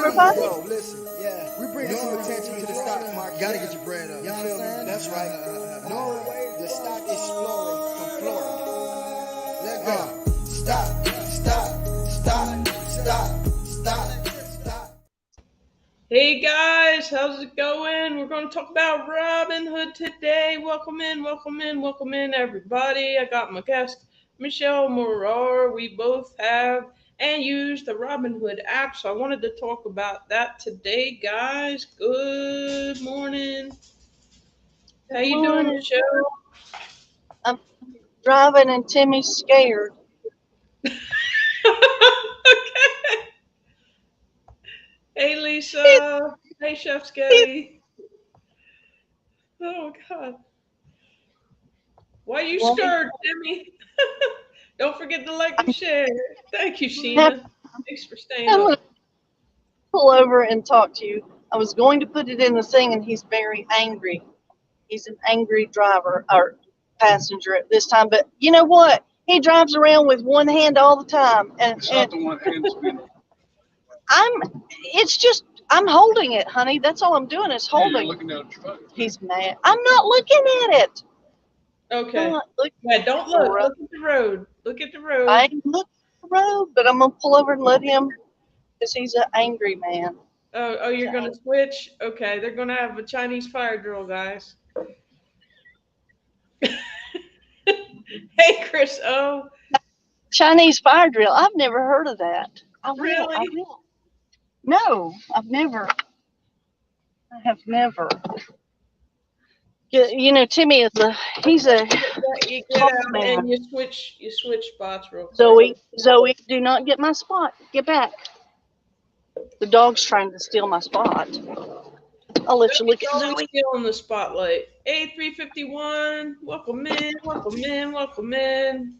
everybody. Yo, listen, yeah, we bringing some attention to the stock market. Gotta get your bread up. You feel me? That's right. Norway, the stock explorer from Florida. Let's go. Stop, stop, stop, stop, stop, stop. Hey guys, how's it going? We're going to talk about Robinhood today. Welcome in, everybody. I got my guest, Michelle MichelleMorar. We both have and use the Robinhood app, so I wanted to talk about that today, guys. Good morning. How you doing, Michelle? I'm driving and Timmy's scared. Okay. Hey, Lisa. Hey, Chef Scotty. Oh, God. Why are you scared, Timmy? Don't forget to like and share. Thank you, Sheena. Thanks for staying I'm up. going to pull over and talk to you. I was going to put it in the thing, and he's very angry. He's an angry driver or passenger at this time. But you know what? He drives around with one hand all the time, and the one hand spinning. I'm holding it, honey. That's all I'm doing is holding. You're looking down at your phone. He's mad. I'm not looking at it. Okay. Look, Yeah, don't look. Look at the road. Look at the road. I ain't looking at the road, but I'm gonna pull over and let him, because he's an angry man. Oh, you're going to switch? Okay, they're going to have a Chinese fire drill, guys. Hey, Chris O. Chinese fire drill. I've never heard of that. I will. Really? I will. No, I've never. I have never. You know, Timmy is he's a You get out and you switch spots real quick. Zoe, do not get my spot. Get back. The dog's trying to steal my spot. I'll let you look at Zoe. Still in the spotlight. A351. Welcome in. Welcome in. Welcome in.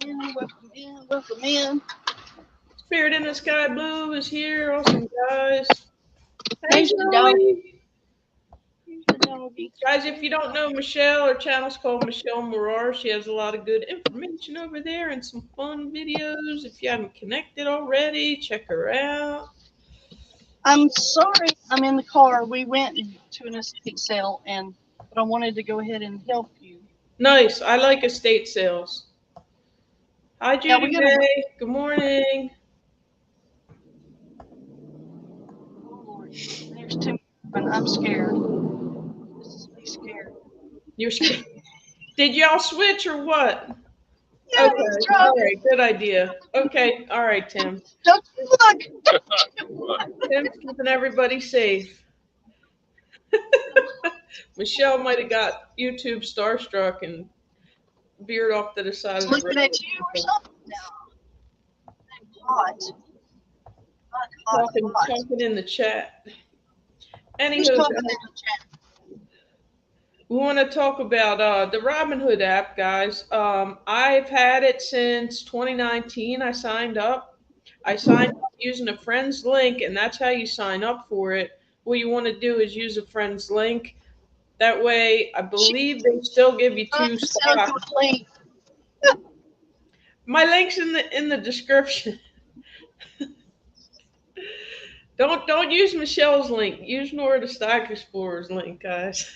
Welcome in. Welcome in. Spirit in the Sky Blue is here. Awesome, guys. There's the doggy. Guys, if you don't know Michelle, her channel's called Michelle Morar. She has a lot of good information over there and some fun videos. If you haven't connected already, check her out. I'm sorry, I'm in the car. We went to an estate sale, but I wanted to go ahead and help you. Nice. I like estate sales. Hi, Judy May. Good morning. There's two. I'm scared. This is me scared. You're scared. Did y'all switch or what? Yeah, okay. All right. Good idea. Okay. All right, Tim. Don't look. Tim's keeping everybody safe. Michelle might have got YouTube starstruck and veered off to the side of the road. Looking at you or something now. I'm hot. Talking in the chat. Anywho, we want to talk about the Robinhood app, guys. I've had it since 2019. I signed up using a friend's link, and that's how you sign up for it. What you want to do is use a friend's link. That way, I believe they still give you 2 stocks. My link's in the description. Don't use Michelle's link. Use Nora the Stock Explorer's link, guys.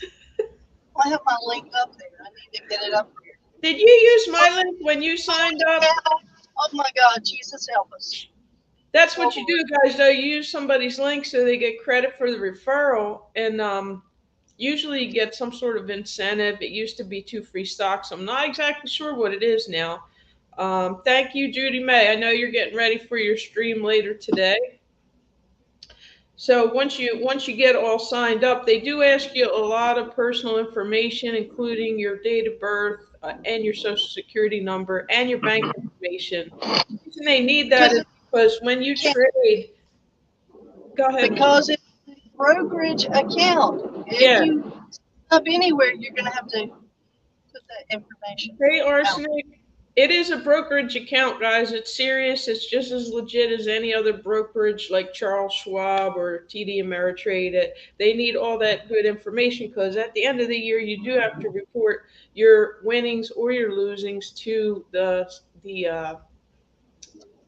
I have my link up there. I need to get it up there. Did you use my link when you signed up? Oh my God, Jesus help us. That's what you do, guys, though. You use somebody's link so they get credit for the referral, and usually you get some sort of incentive. It used to be 2 free stocks. I'm not exactly sure what it is now. Thank you, Judy May. I know you're getting ready for your stream later today. So once you get all signed up, they do ask you a lot of personal information, including your date of birth and your social security number and your bank information. The reason they need that is because when you trade, go ahead. Because it's a brokerage account. If you up anywhere, you're going to have to put that information. Hey, Arsenic. It is a brokerage account, guys. It's serious. It's just as legit as any other brokerage like Charles Schwab or TD Ameritrade. They need all that good information because at the end of the year, you do have to report your winnings or your losings to the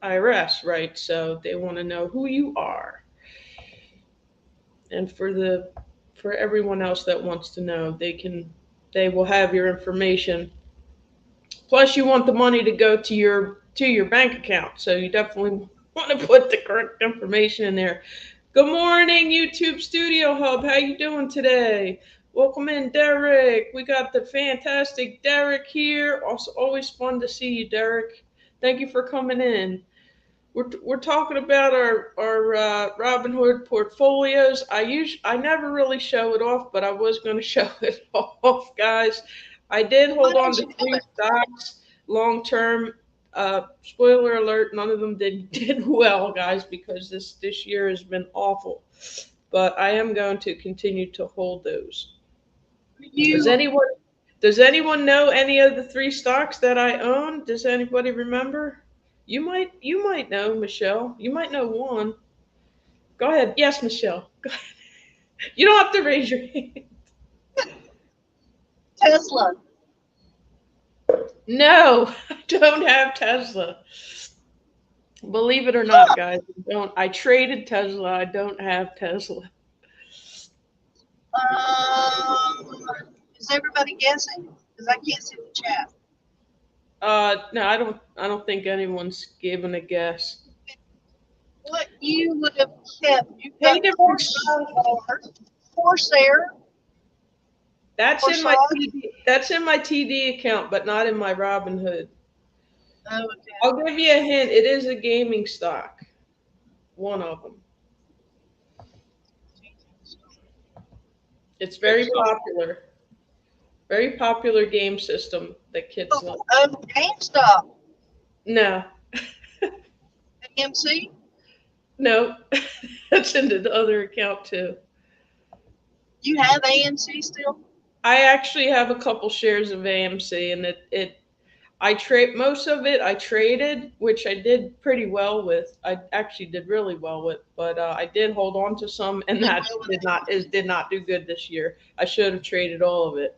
IRS, right? So they want to know who you are. And for everyone else that wants to know, they will have your information. Plus, you want the money to go to your bank account, so you definitely want to put the correct information in there. Good morning, YouTube Studio Hub. How you doing today? Welcome in, Derek. We got the fantastic Derek here. Also, always fun to see you, Derek. Thank you for coming in. We're talking about our Robinhood portfolios. I never really show it off, but I was going to show it off, guys. I did Why hold on don't to you do three it? stocks long term. Spoiler alert: none of them did well, guys, because this year has been awful. But I am going to continue to hold those. Does You anyone does anyone know any of the three stocks that I own? Does anybody remember? You might know, Michelle. You might know one. Go ahead. Yes, Michelle. Go ahead. You don't have to raise your hand. Tesla. No, I don't have Tesla. Believe it or not, guys, I don't. I traded Tesla. I don't have Tesla. Is everybody guessing? Because I can't see the chat. No, I don't. I don't think anyone's given a guess. What you would have kept? You Hey, got different. Corsair. That's in my Corsage. TD. That's in my TD account, but not in my Robinhood. Oh, okay. I'll give you a hint. It is a gaming stock. One of them. It's very popular. Very popular game system that kids love. GameStop. No, AMC. no, that's in the other account too. You have AMC still? I actually have a couple shares of AMC, and I trade most of it. I traded, which I did pretty well with. I actually did really well with, but I did hold on to some, and that did not do good this year. I should have traded all of it.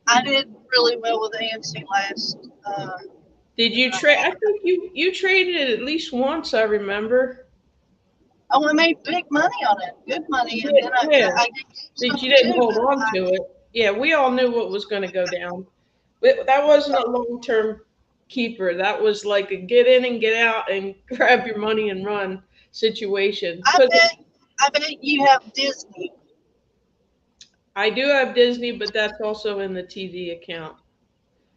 I did really well with AMC last. Did you trade? I think you traded it at least once. I remember. Oh, I made big money on it, good money, and then Yeah, I did but GameStop you didn't too. hold on to it. Yeah, we all knew what was going to go down. But that wasn't a long term keeper. That was like a get in and get out and grab your money and run situation. I Because bet, I bet you have Disney. I do have Disney, but that's also in the TV account.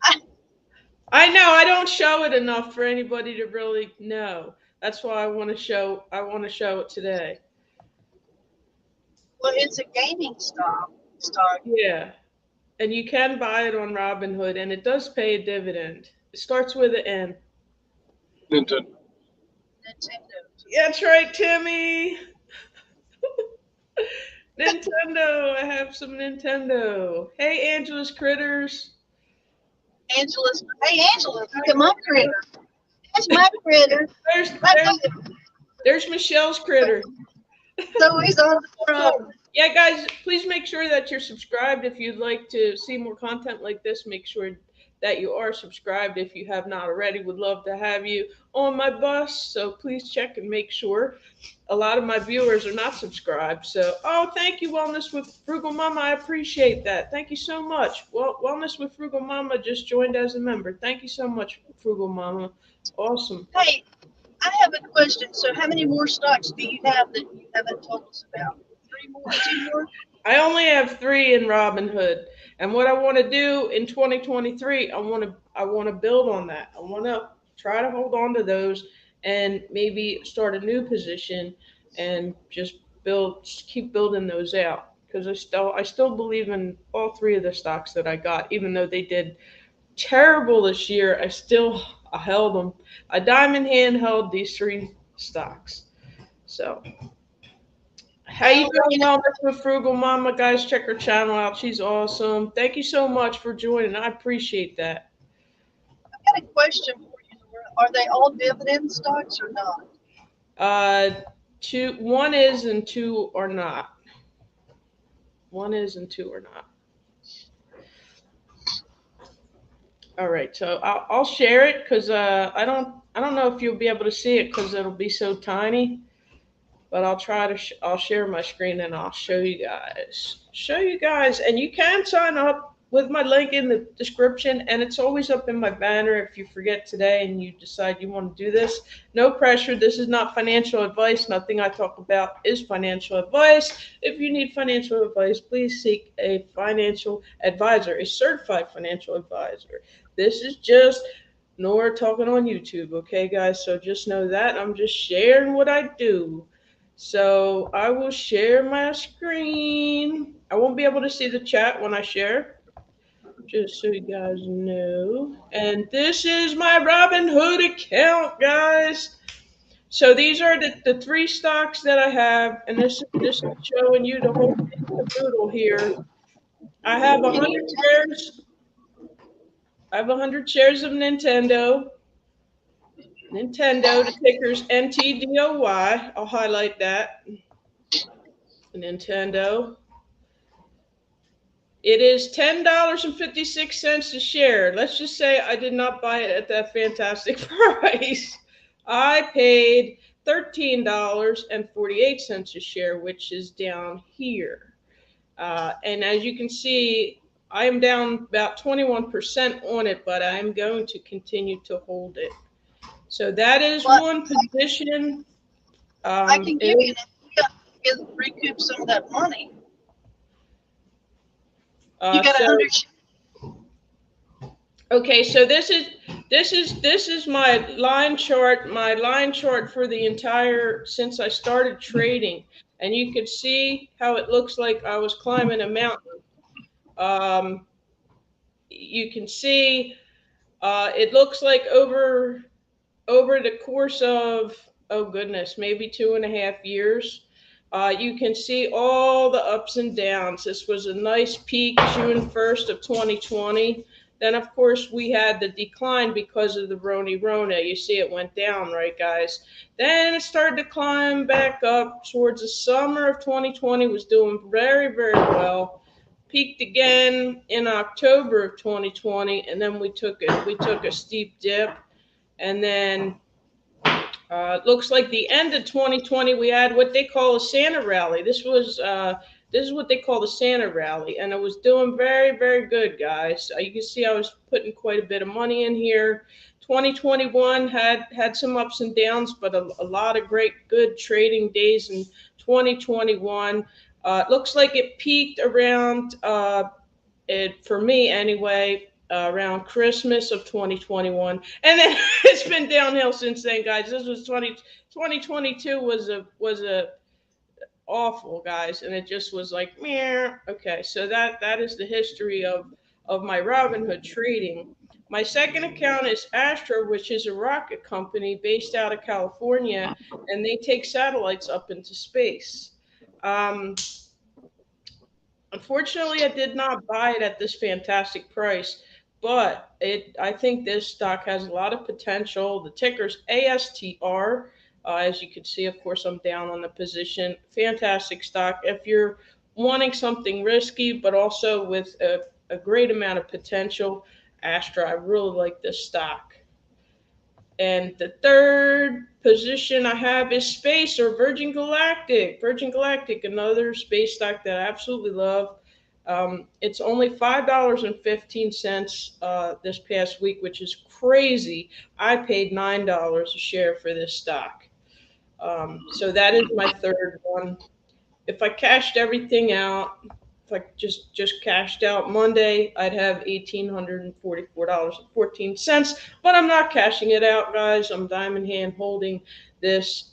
I, I know I don't show it enough for anybody to really know. That's why I want to show. I want to show it today. well, it's a gaming stock. Yeah, and you can buy it on Robinhood, and it does pay a dividend. It starts with an N. Nintendo. Nintendo. That's right, Timmy. Nintendo. I have some Nintendo. Hey, Angela's Critters. Angela's. Hey, Angela, look at my critter. That's my critter. There's there's Michelle's Critter. So he's on the front. Yeah, guys, please make sure that you're subscribed. If you'd like to see more content like this, make sure that you are subscribed. If you have not already, would love to have you on my bus. So please check and make sure. A lot of my viewers are not subscribed. So, oh, thank you, Wellness with Frugal Mama. I appreciate that. Thank you so much. Well, Wellness with Frugal Mama just joined as a member. Thank you so much, Frugal Mama. Awesome. Hey, I have a question. So how many more stocks do you have that you haven't told us about? 3 more? 2 more? I only have 3 in Robinhood, and what I want to do in 2023, I want to build on that. I want to try to hold on to those, and maybe start a new position, and just keep building those out. Because I still believe in all 3 of the stocks that I got, even though they did terrible this year. I held them. A diamond hand held these 3 stocks. So. How you doing, Wellness with Frugal Mama? Guys, check her channel out. She's awesome. Thank you so much for joining. I appreciate that. I've got a question for you, Laura. Are they all dividend stocks or not? One is and 2 are not. One is and 2 are not. All right, so I'll share it because I don't know if you'll be able to see it because it'll be so tiny. but I'll try to I'll share my screen and I'll show you guys, and you can sign up with my link in the description, and it's always up in my banner if you forget today and you decide you want to do this. No pressure. This is not financial advice. Nothing I talk about is financial advice. If you need financial advice, please seek a financial advisor, a certified financial advisor. This is just Nora talking on YouTube, okay, guys? So just know that I'm just sharing what I do. So I will share my screen. I won't be able to see the chat when I share, just so you guys know. And this is my Robinhood account, guys. So these are the three stocks that I have, and this is showing you the whole caboodle here. I have Can you 100 shares. I have 100 shares of Nintendo. Nintendo, the ticker's NTDOY. I'll highlight that. Nintendo. It is $10.56 a share. Let's just say I did not buy it at that fantastic price. I paid $13.48 a share, which is down here. And as you can see, I am down about 21% on it, but I am going to continue to hold it. So that is what? one position. I can give you an idea to recoup some of that money. You got So 100. okay, so this is my line chart, for the entire since I started trading, and you could see how it looks like I was climbing a mountain. You can see it looks like over the course of, oh goodness, maybe 2.5 years, you can see all the ups and downs. This was a nice peak, June 1st of 2020. Then, of course, we had the decline because of the Rona. You see it went down, right, guys? Then it started to climb back up towards the summer of 2020, was doing very, very well. Peaked again in October of 2020, and then we took a steep dip. And then it looks like the end of 2020, we had what they call a Santa rally. This is what they call the Santa rally, and it was doing very, very good, guys. You can see I was putting quite a bit of money in here. 2021 had some ups and downs, but a lot of great, good trading days in 2021. It looks like it peaked around, for me anyway, around Christmas of 2021, and then it's been downhill since then, guys. This was 2022 was a awful, guys, and it just was like, meh. Okay, so that is the history of my Robinhood trading. My second account is Astra, which is a rocket company based out of California, and they take satellites up into space. Unfortunately, I did not buy it at this fantastic price, but I think this stock has a lot of potential. The ticker's ASTR. As you can see, of course, I'm down on the position. Fantastic stock. If you're wanting something risky, but also with a great amount of potential, Astra, I really like this stock. And the third position I have is Space, or Virgin Galactic. Virgin Galactic, another space stock that I absolutely love. It's only $5.15 this past week, which is crazy. I paid $9 a share for this stock. So that is my third one. If I cashed everything out, if I just cashed out Monday, I'd have $1,844.14. But I'm not cashing it out, guys. I'm diamond hand holding this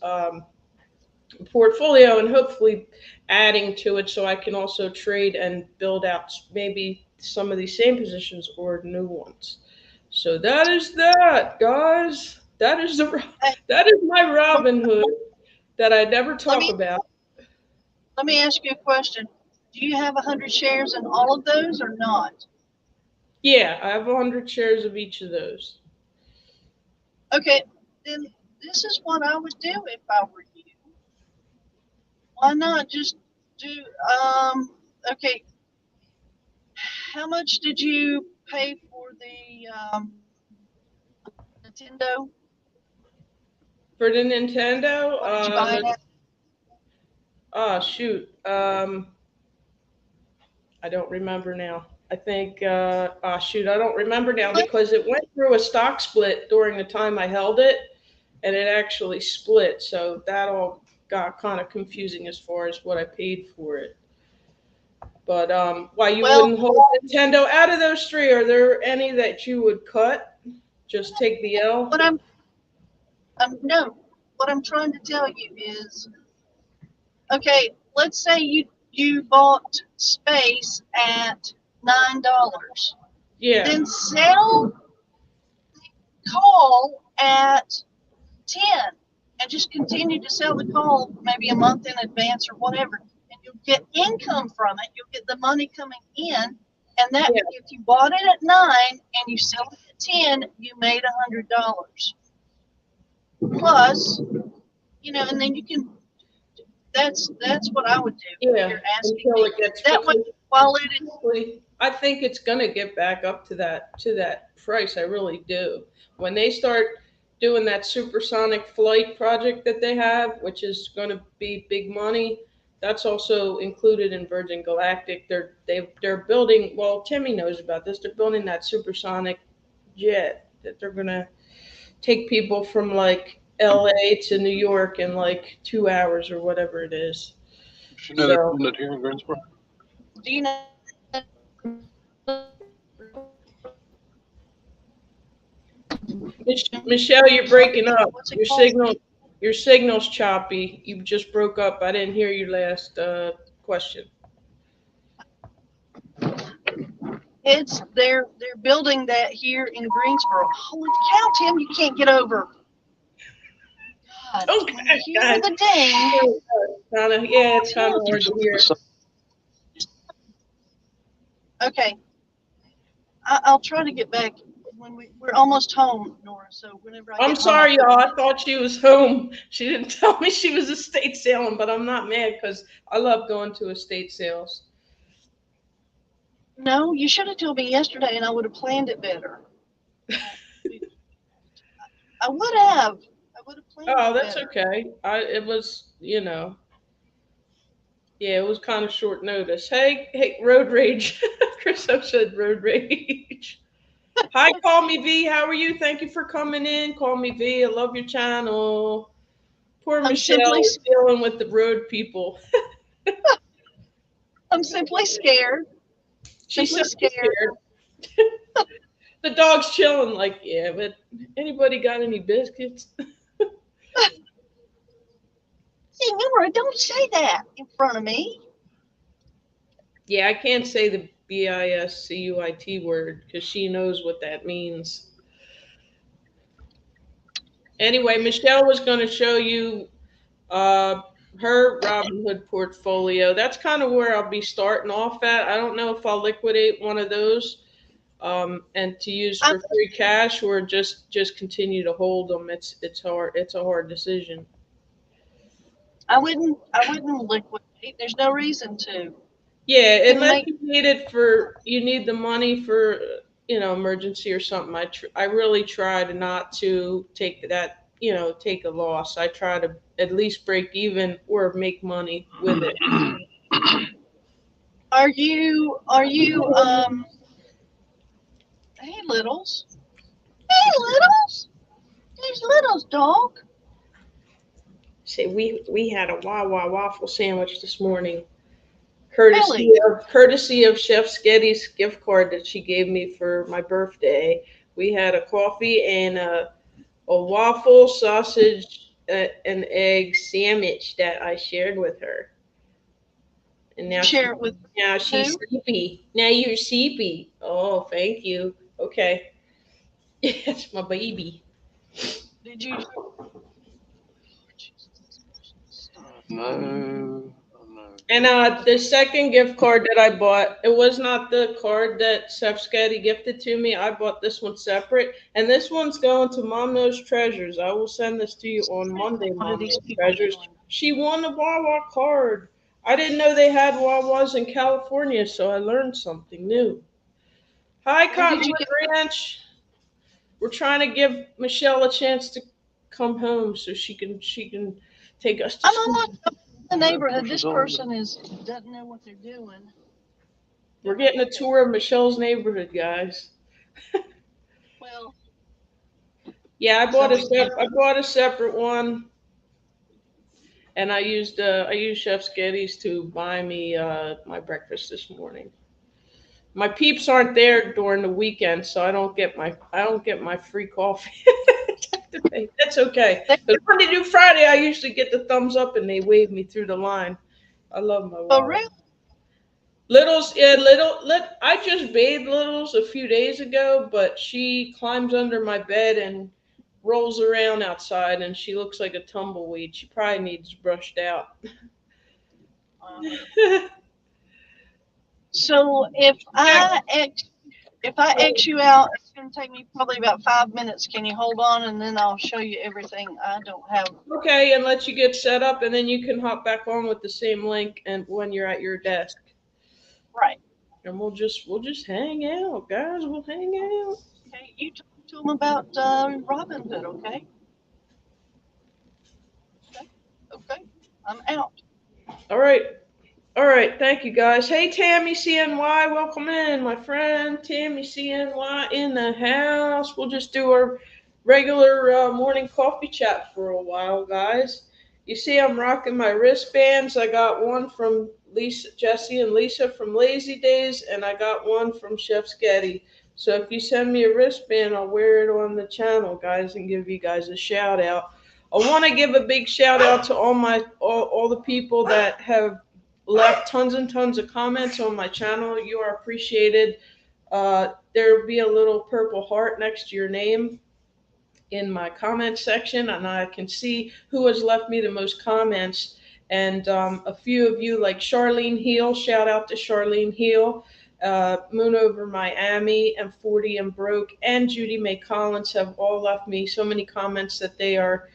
portfolio and hopefully adding to it so I can also trade and build out maybe some of these same positions or new ones. So that is that, guys. That is my Robinhood that I never Let talk me about. let me ask you a question. Do you have 100 shares in all of those or not? Yeah, I have 100 shares of each of those. Okay, then this is what I would do if I were you. Why not just do okay, how much did you pay for the Nintendo? For the Nintendo, What did you buy it at? Oh shoot. I don't remember now. I think shoot, I don't remember now because it went through a stock split during the time I held it, and it actually split. So that all got kind of confusing as far as what I paid for it. But why you Well, wouldn't hold Nintendo out of those three? Are there any that you would cut? Just take the L. what no, what I'm trying to tell you is, okay, let's say you bought space at $9, Yeah, then sell call at 10 and just continue to sell the call maybe a month in advance or whatever, and you'll get income from it. You'll get the money coming in, and that yeah, if you bought it at 9 and you sell it at 10, you made $100 plus, and then you can. That's what I would do if yeah. you're asking Until me. it gets That way, because while it is, I think it's gonna get back up to that price. I really do. When they start doing that supersonic flight project that they have, which is going to be big money, that's also included in Virgin Galactic. They're building. Well, Timmy knows about this. They're building that supersonic jet that they're gonna take people from like L.A. to New York in like 2 hours or whatever it is. You know they're So doing it here in Greensboro. do you know Michelle, you're breaking up. what's it called? Your signal's choppy. You just broke up. I didn't hear your last question. It's they're building that here in Greensboro. Holy cow, Tim, you can't get over. God, Okay, when you hear guys. the ding, Yeah, it's kind of Tim, hard to hear. okay, I'll try to get back when we're almost home, Nora. So whenever I I'm get home, I'll sorry, put it y'all. I in. thought she was home. She didn't tell me she was estate sailing, but I'm not mad because I love going to estate sales. No, you should have told me yesterday, and I would have planned it better. I would have. I would have planned Oh, it that's better. okay. It was, yeah, it was kind of short notice. Hey, road rage. Chris said road rage. Hi, Call Me V. How are you? Thank you for coming in. Call Me V. I love your channel. Poor I'm Michelle simply, is dealing with the road people. I'm simply scared. She's so Simply scared. scared. The dog's chilling, like, yeah, but anybody got any biscuits? See, Nora, don't say that in front of me. Yeah, I can't say the BISCUIT word because she knows what that means. Anyway, Michelle was going to show you uh, her Robinhood portfolio. That's kind of where I'll be starting off at. I don't know if I'll liquidate one of those and to use I, for free cash or just continue to hold them. It's hard. It's a hard decision. I wouldn't liquidate. There's no reason to. Yeah, You unless make you need the money for emergency or something. I really try to not to take that take a loss. I try to at least break even or make money with it. are you hey littles. Hey littles. There's littles, dog. Say we had a Wawa waffle sandwich this morning, Really? courtesy of Chef Sketty's gift card that she gave me for my birthday. We had a coffee and a waffle sausage and egg sandwich that I shared with her. And You share it with now she's who? sleepy. Now you're sleepy. Oh, thank you. Okay. It's my baby. Did you No, no. And the second gift card that I bought, it was not the card that Chef Scatty gifted to me. I bought this one separate. And this one's going to Mom Knows Treasures. I will send this to you on Monday, what are Mom these Knows people Treasures. doing? She won the Wawa card. I didn't know they had Wawas in California, so I learned something new. Hi, When did you Cottonwood get Ranch. We're trying to give Michelle a chance to come home so she can take us to I'm school. almost the neighborhood. Push This us on. person doesn't know what they're doing. We're getting a tour of Michelle's neighborhood, guys. Well, Yeah, so we can. I bought a separate one, and I used Chef's Getty's to buy me my breakfast this morning. My peeps aren't there during the weekend, so I don't get my free coffee. That's okay. But Monday through Friday, I usually get the thumbs up and they wave me through the line. I love my Oh, wife. really? Littles, yeah, I just bathed Littles a few days ago, but she climbs under my bed and rolls around outside, and she looks like a tumbleweed. She probably needs brushed out. Uh, so if I X you out, it's going to take me probably about 5 minutes. Can you hold on, and then I'll show you everything I don't have. Okay, and let you get set up, and then you can hop back on with the same link, and when you're at your desk, Right. and we'll just hang out, guys. We'll hang out. Okay. You talk to them about Robinhood. Okay. Okay. Okay. I'm out. All right. All right, thank you guys. Hey, Tammy CNY, welcome in, my friend. Tammy CNY in the house. We'll just do our regular morning coffee chat for a while, guys. You see, I'm rocking my wristbands. I got one from Lisa, Jesse, and Lisa from Lazy Days, and I got one from Chef's Getty. So if you send me a wristband, I'll wear it on the channel, guys, and give you guys a shout out. I want to give a big shout out to all the people that have left tons and tons of comments on my channel. You are appreciated. There will be a little purple heart next to your name in my comment section, and I can see who has left me the most comments. And a few of you, like Charlene Heal, shout out to Charlene Heal, Moon Over Miami, and 40 and Broke, and Judy May Collins have all left me so many comments that they are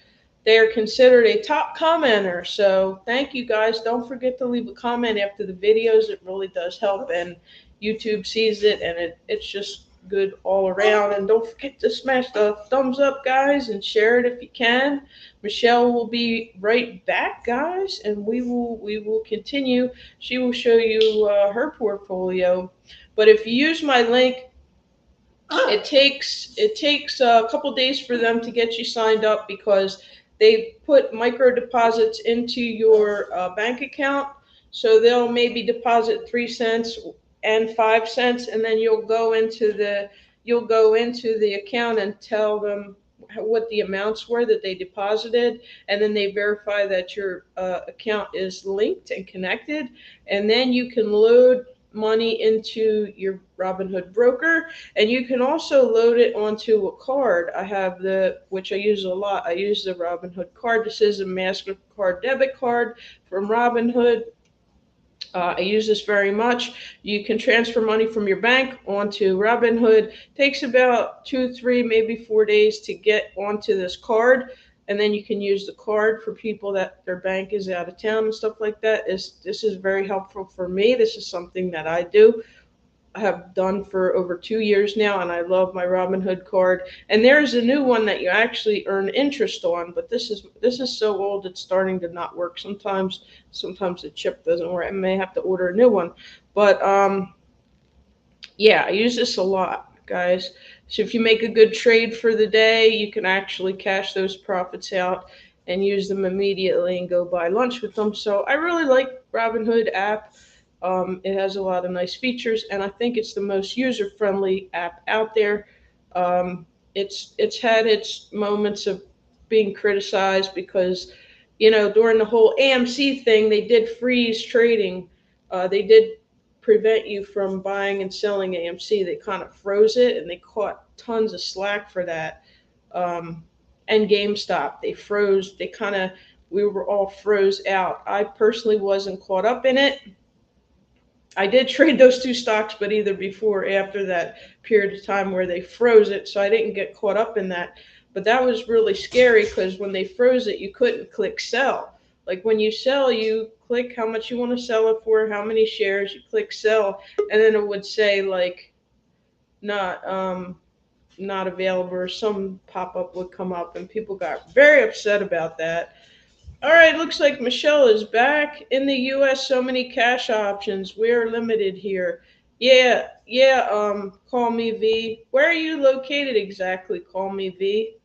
considered a top commenter. So thank you guys. Don't forget to leave a comment after the videos. It really does help, and YouTube sees it, and it's just good all around. And don't forget to smash the thumbs up, guys, and share it if you can. Michelle will be right back, guys, and we will continue. She will show you her portfolio. But if you use my link, it takes a couple days for them to get you signed up because they put micro deposits into your bank account. So they'll maybe deposit 3 cents and 5 cents, and then you'll go into the account and tell them what the amounts were that they deposited, and then they verify that your account is linked and connected, and then you can load money into your Robinhood broker, and you can also load it onto a card. I have which I use a lot. I use the Robinhood card. This is a MasterCard debit card from Robinhood. I use this very much. You can transfer money from your bank onto Robinhood. Takes about 2, 3, maybe 4 days to get onto this card, and then you can use the card for people that their bank is out of town and stuff like that. This is very helpful for me. This is something that I do. I have done for over 2 years now, and I love my Robinhood card. And there's a new one that you actually earn interest on, but this is so old it's starting to not work. Sometimes the chip doesn't work. I may have to order a new one. But yeah, I use this a lot, guys. So if you make a good trade for the day, you can actually cash those profits out and use them immediately and go buy lunch with them. So I really like Robinhood app. It has a lot of nice features, and I think it's the most user-friendly app out there. It's had its moments of being criticized because, during the whole AMC thing, they did freeze trading. They did prevent you from buying and selling AMC. They kind of froze it, and they caught tons of slack for that. And GameStop, they froze. We were all froze out. I personally wasn't caught up in it. I did trade those two stocks, but either before or after that period of time where they froze it, so I didn't get caught up in that. But that was really scary because when they froze it, you couldn't click sell. Like when you sell, you click how much you want to sell it for, how many shares, you click sell, and then it would say like not not available, or some pop up would come up, and people got very upset about that. All right, looks like Michelle is back. In the US, so many cash options. We're limited here. Yeah, yeah, call me V. Where are you located exactly? Call me V.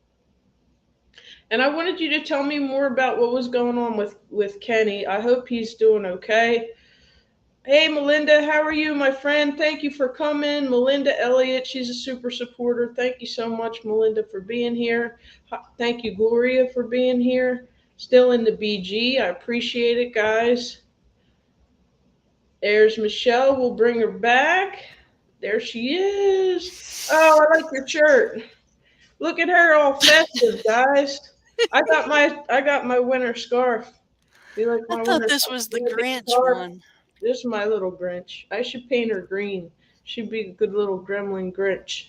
And I wanted you to tell me more about what was going on with Kenny. I hope he's doing okay. Hey, Melinda, how are you, my friend? Thank you for coming. Melinda Elliott, she's a super supporter. Thank you so much, Melinda, for being here. Thank you, Gloria, for being here. Still in the BG. I appreciate it, guys. There's Michelle. We'll bring her back. There she is. Oh, I like your shirt. Look at her all festive, guys. I got my winter scarf. You like I my thought winter this scarf? was the You like the Grinch scarf? one. This is my little Grinch. I should paint her green. She'd be a good little gremlin Grinch.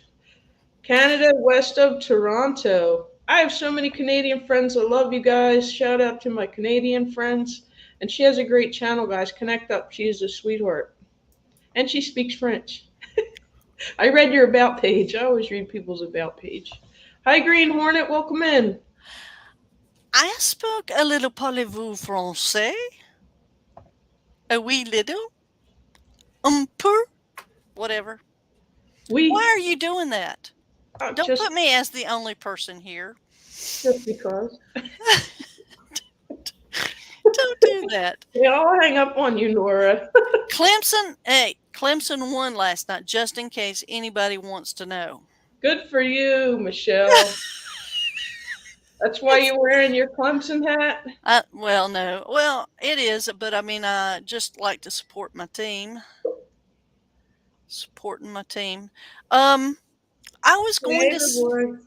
Canada, west of Toronto. I have so many Canadian friends. I love you guys. Shout out to my Canadian friends. And she has a great channel, guys. Connect up. She is a sweetheart. And she speaks French. I read your about page. I always read people's about page. Hi, Green Hornet. Welcome in. I spoke a little parlez-vous français? A wee little? Peu? Whatever. Why We are you doing that? Don't just put me as the only person here. just because. Don't do that. Yeah, I'll hang up on you, Nora. Clemson won last night, just in case anybody wants to know. Good for you, Michelle. That's why you're wearing your Clemson hat? Well, no. Well, it is, but I mean, I just like to support my team. Supporting my team. I was going Hey, to. Leroy. If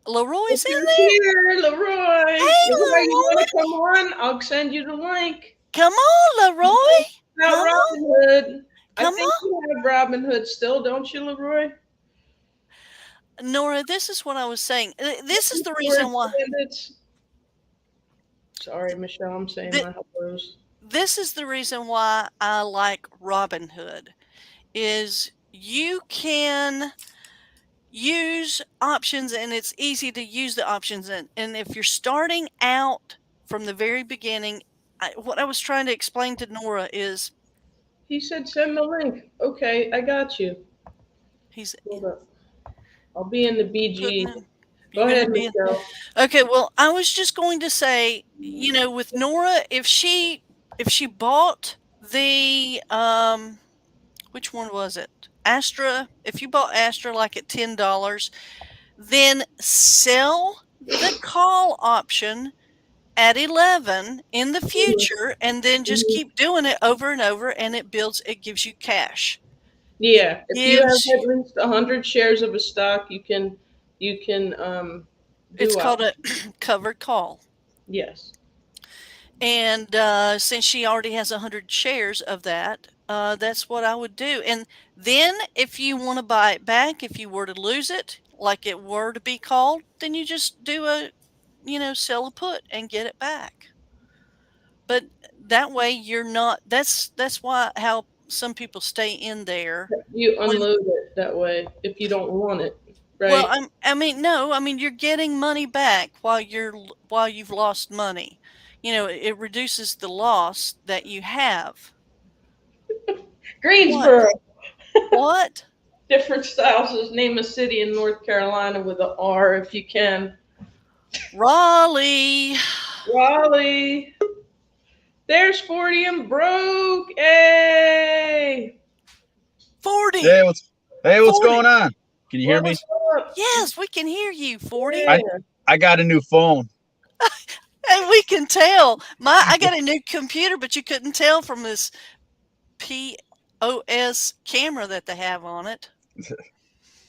Leroy's in you're there. here, Leroy. Hey, Leroy, you want to Leroy. come on? I'll send you the link. Come on, Leroy. About Come on. Robinhood. I Come think on. you have Robinhood still, don't you, Leroy? Nora, this is what I was saying. This is the reason why. Correspondence. Sorry, Michelle, I'm saying th- my hellos. This is the reason why I like Robinhood. Is you can use options and it's easy to use the options, and if you're starting out from the very beginning, what I was trying to explain to Nora is He said send the link. Okay, I got you. he's Hold up. I'll be in the putting BG. in. Go You're ahead, gonna be Michelle. okay. Well, I was just going to say, with Nora, if she bought the which one was it? Astra. If you bought Astra like at $10, then sell the call option at 11 in the future, and then just Mhm. keep doing it over and over, and it gives you cash. It Yeah, if you have gives. at least 100 shares of a stock, you can It's do called a options. covered call. Yes. And since she already has 100 shares of that, that's what I would do. And then if you want to buy it back, if you were to lose it, like it were to be called, then you just do sell a put and get it back. But that way you're not. That's why how some people stay in there You when. unload it that way if you don't want it, Well, right? I mean, no, I mean you're getting money back while you've lost money. It reduces the loss that you have. What? Greensboro. What? Different styles. Just name a city in North Carolina with a R if you can. Raleigh. Raleigh. There's 40 and broke. Hey. 40. Hey, what's 40. going on? Can you hear What me? was up? Yes, we can hear you, 40. I Yeah. I got a new phone. And we can tell. I got a new computer, but you couldn't tell from this POS camera that they have on it.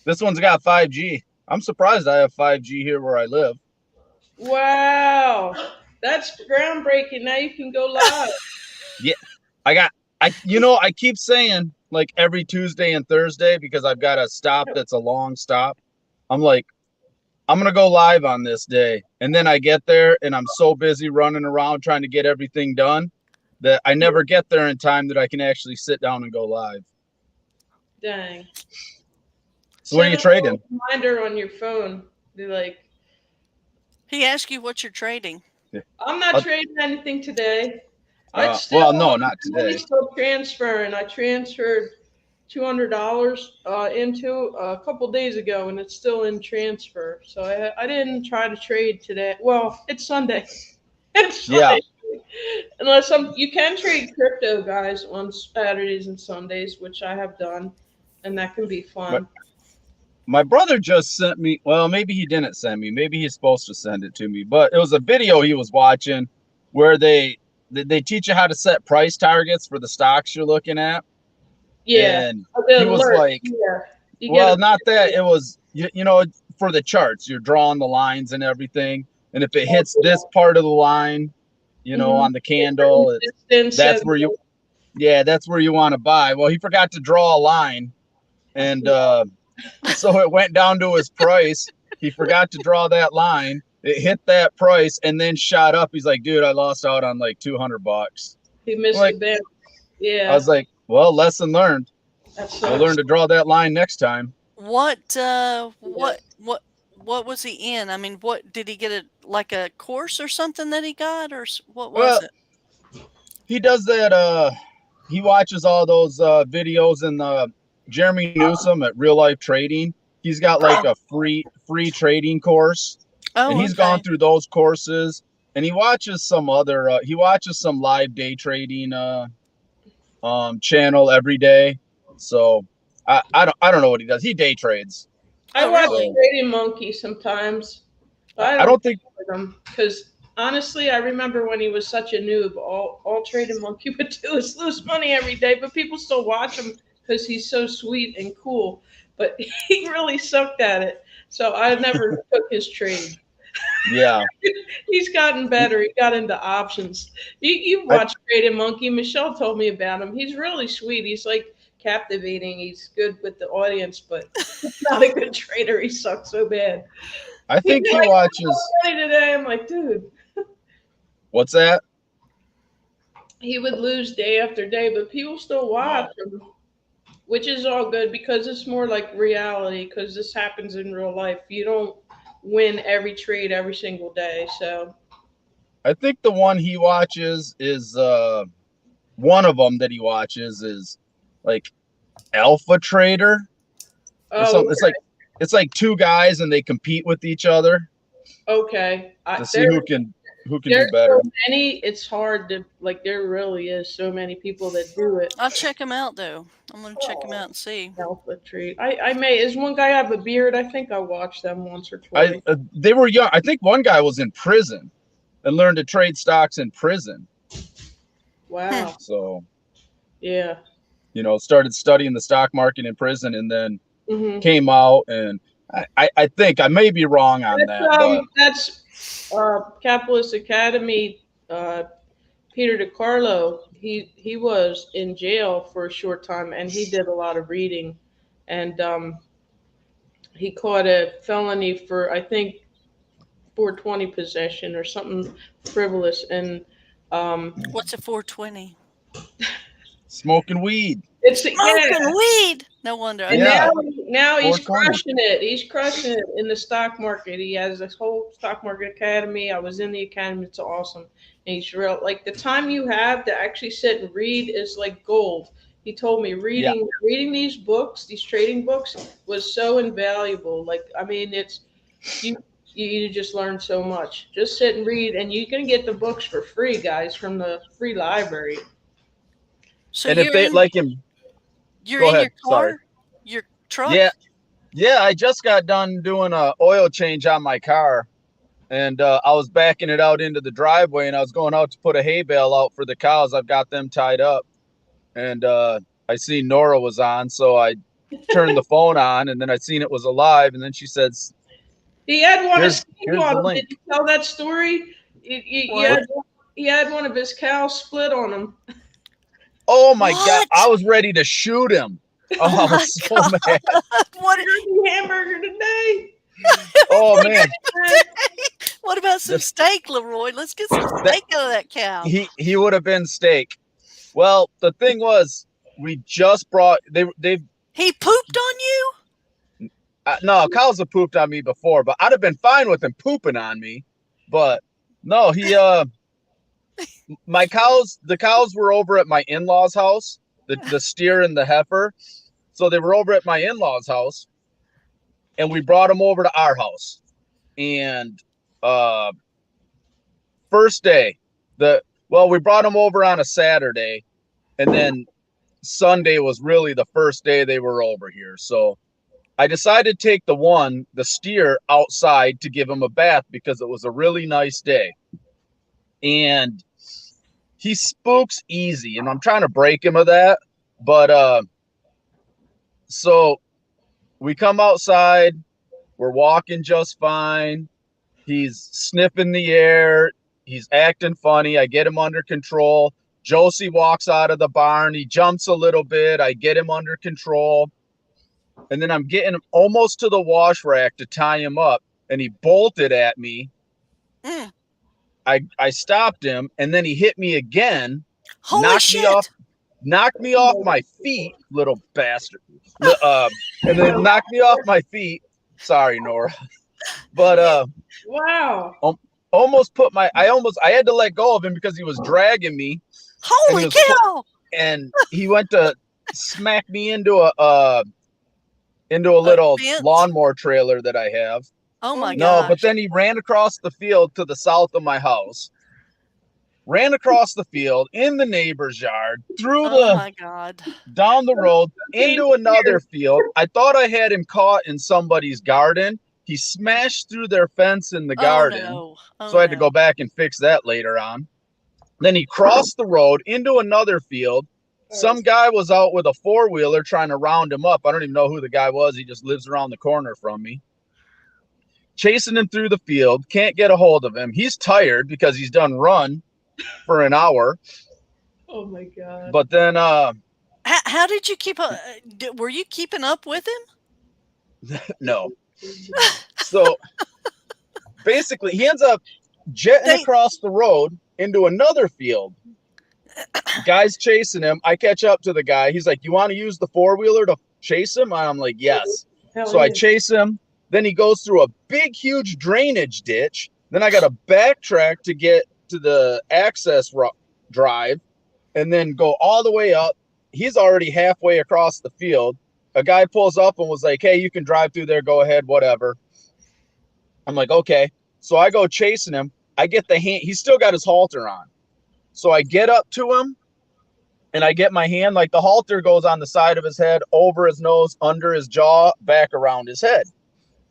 This one's got 5G. I'm surprised I have 5G here where I live. Wow. That's groundbreaking. Now you can go live. Yeah, I keep saying like every Tuesday and Thursday because I've got a stop that's a long stop. I'm like, I'm gonna go live on this day, and then I get there and I'm so busy running around trying to get everything done that I never get there in time that I can actually sit down and go live. Dang. So what are you Set a trading? reminder on your phone. Be like, He asked you what you're trading. I'm not trading anything today. Well, no, not I'm today. still transferring. I transferred $200 into a couple days ago, and it's still in transfer. So I didn't try to trade today. Well, it's Sunday. It's Yeah. Sunday. Unless you can trade crypto, guys, on Saturdays and Sundays, which I have done, and that can be fun. My brother just sent me, well, maybe he didn't send me, maybe he's supposed to send it to me, but it was a video he was watching where they teach you how to set price targets for the stocks you're looking at. Yeah. And he was like, well, not that. It was, you know, for the charts, you're drawing the lines and everything. And if it hits this part of the line, you know, on the candle, that's where you, that's where you want to buy. Well, he forgot to draw a line. And so it went down to his price. He forgot to draw that line. It hit that price and then shot up. He's like, dude, I lost out on like $200. He missed the bet. Yeah. I was like, well, lesson learned. I'll learn to draw that line next time. What was he in? I mean, what did he get like a course or something that he got, or what was it? He does that. He watches all those videos and Jeremy Newsom at Real Life Trading. He's got like a free trading course, and he's gone through those courses. And he watches some other. He watches some live day trading channel every day. So I don't know what he does. He day trades. I watch Trading Monkey sometimes. I don't think him because honestly, I remember when he was such a noob. All Trading Monkey would do is lose money every day, but people still watch him because he's so sweet and cool. But he really sucked at it, so I never took his trade. Yeah, he's gotten better. He got into options. You watch Trading Monkey. Michelle told me about him. He's really sweet. He's like captivating. He's good with the audience, but he's not a good trader. He sucks so bad. I think he watches today. I'm like, dude. What's that? He would lose day after day, but people still watch him, which is all good because it's more like reality. Because this happens in real life. You don't win every trade every single day. So I think the one he watches is one of them that he watches is like Alpha Trader or something. It's like two guys and they compete with each other. Okay. To see who can do better. So many, it's hard to like. There really is so many people that do it. I'll check him out though. I'm gonna check him out and see. Alpha Trade. I may. Is one guy have a beard? I think I watched them once or twice. They were young. I think one guy was in prison and learned to trade stocks in prison. Wow. So. Yeah. You know, started studying the stock market in prison and then came out. And I think I may be wrong on that. That's Capitalist Academy. Peter DiCarlo. He was in jail for a short time, and he did a lot of reading, and he caught a felony for I think 420 possession or something frivolous. And what's a 420? Smoking weed. It's smoking weed. No wonder. And now he's crushing it. He's crushing it in the stock market. He has this whole stock market academy. I was in the academy. It's awesome. And he's real. Like the time you have to actually sit and read is like gold. He told me reading these books, these trading books, was so invaluable. Like I mean, it's you just learn so much. Just sit and read, and you can get the books for free, guys, from the free library. So and if they like him, you're in your car, your truck. Yeah. I just got done doing a oil change on my car, and I was backing it out into the driveway, and I was going out to put a hay bale out for the cows. I've got them tied up, and I seen Nora was on, so I turned the phone on, and then I seen it was alive, and then she said, "He had one. Here's the link." Did you tell that story? He had one of his cows split on him. Oh my God! I was ready to shoot him. Oh, I was so mad. What is hamburger today? Oh man! What about some steak, Leroy? Let's get some steak out of that cow. He would have been steak. Well, the thing was, we just brought they. He pooped on you? No, cows have pooped on me before, but I'd have been fine with him pooping on me. But No, the cows were over at my in-laws' house, the steer and the heifer. So they were over at my in-laws' house, and we brought them over to our house. And first day, we brought them over on a Saturday, and then Sunday was really the first day they were over here. So I decided to take the steer outside to give him a bath because it was a really nice day. And he spooks easy, and I'm trying to break him of that. But so we come outside, we're walking just fine. He's sniffing the air. He's acting funny. I get him under control. Josie walks out of the barn. He jumps a little bit. I get him under control. And then I'm getting him almost to the wash rack to tie him up, and he bolted at me. Mm. I stopped him, and then he hit me again. Holy shit! Knocked me off my feet, little bastard. And then knocked me off my feet. Sorry, Nora. But Wow. I had to let go of him because he was dragging me. Holy cow! And he went to smack me into a little lawnmower trailer that I have. Oh my god! No, but then he ran across the field to the south of my house. Ran across the field in the neighbor's yard, down the road into another field. I thought I had him caught in somebody's garden. He smashed through their fence in the garden. So I had to go back and fix that later on. Then he crossed the road into another field. Some guy was out with a four-wheeler trying to round him up. I don't even know who the guy was. He just lives around the corner from me. Chasing him through the field. Can't get a hold of him. He's tired because he's done run for an hour. Oh my god. But then how did you keep up? Were you keeping up with him? No. So basically he ends up jetting across the road into another field. Guy's chasing him. I catch up to the guy. He's like, "You want to use the four-wheeler to chase him?" And I'm like, "Yes." So I chase him. Then he goes through a big, huge drainage ditch. Then I got to backtrack to get to the access drive and then go all the way up. He's already halfway across the field. A guy pulls up and was like, "Hey, you can drive through there. Go ahead, whatever." I'm like, "Okay." So I go chasing him. I get the hand. He's still got his halter on. So I get up to him and I get my hand, like the halter goes on the side of his head, over his nose, under his jaw, back around his head.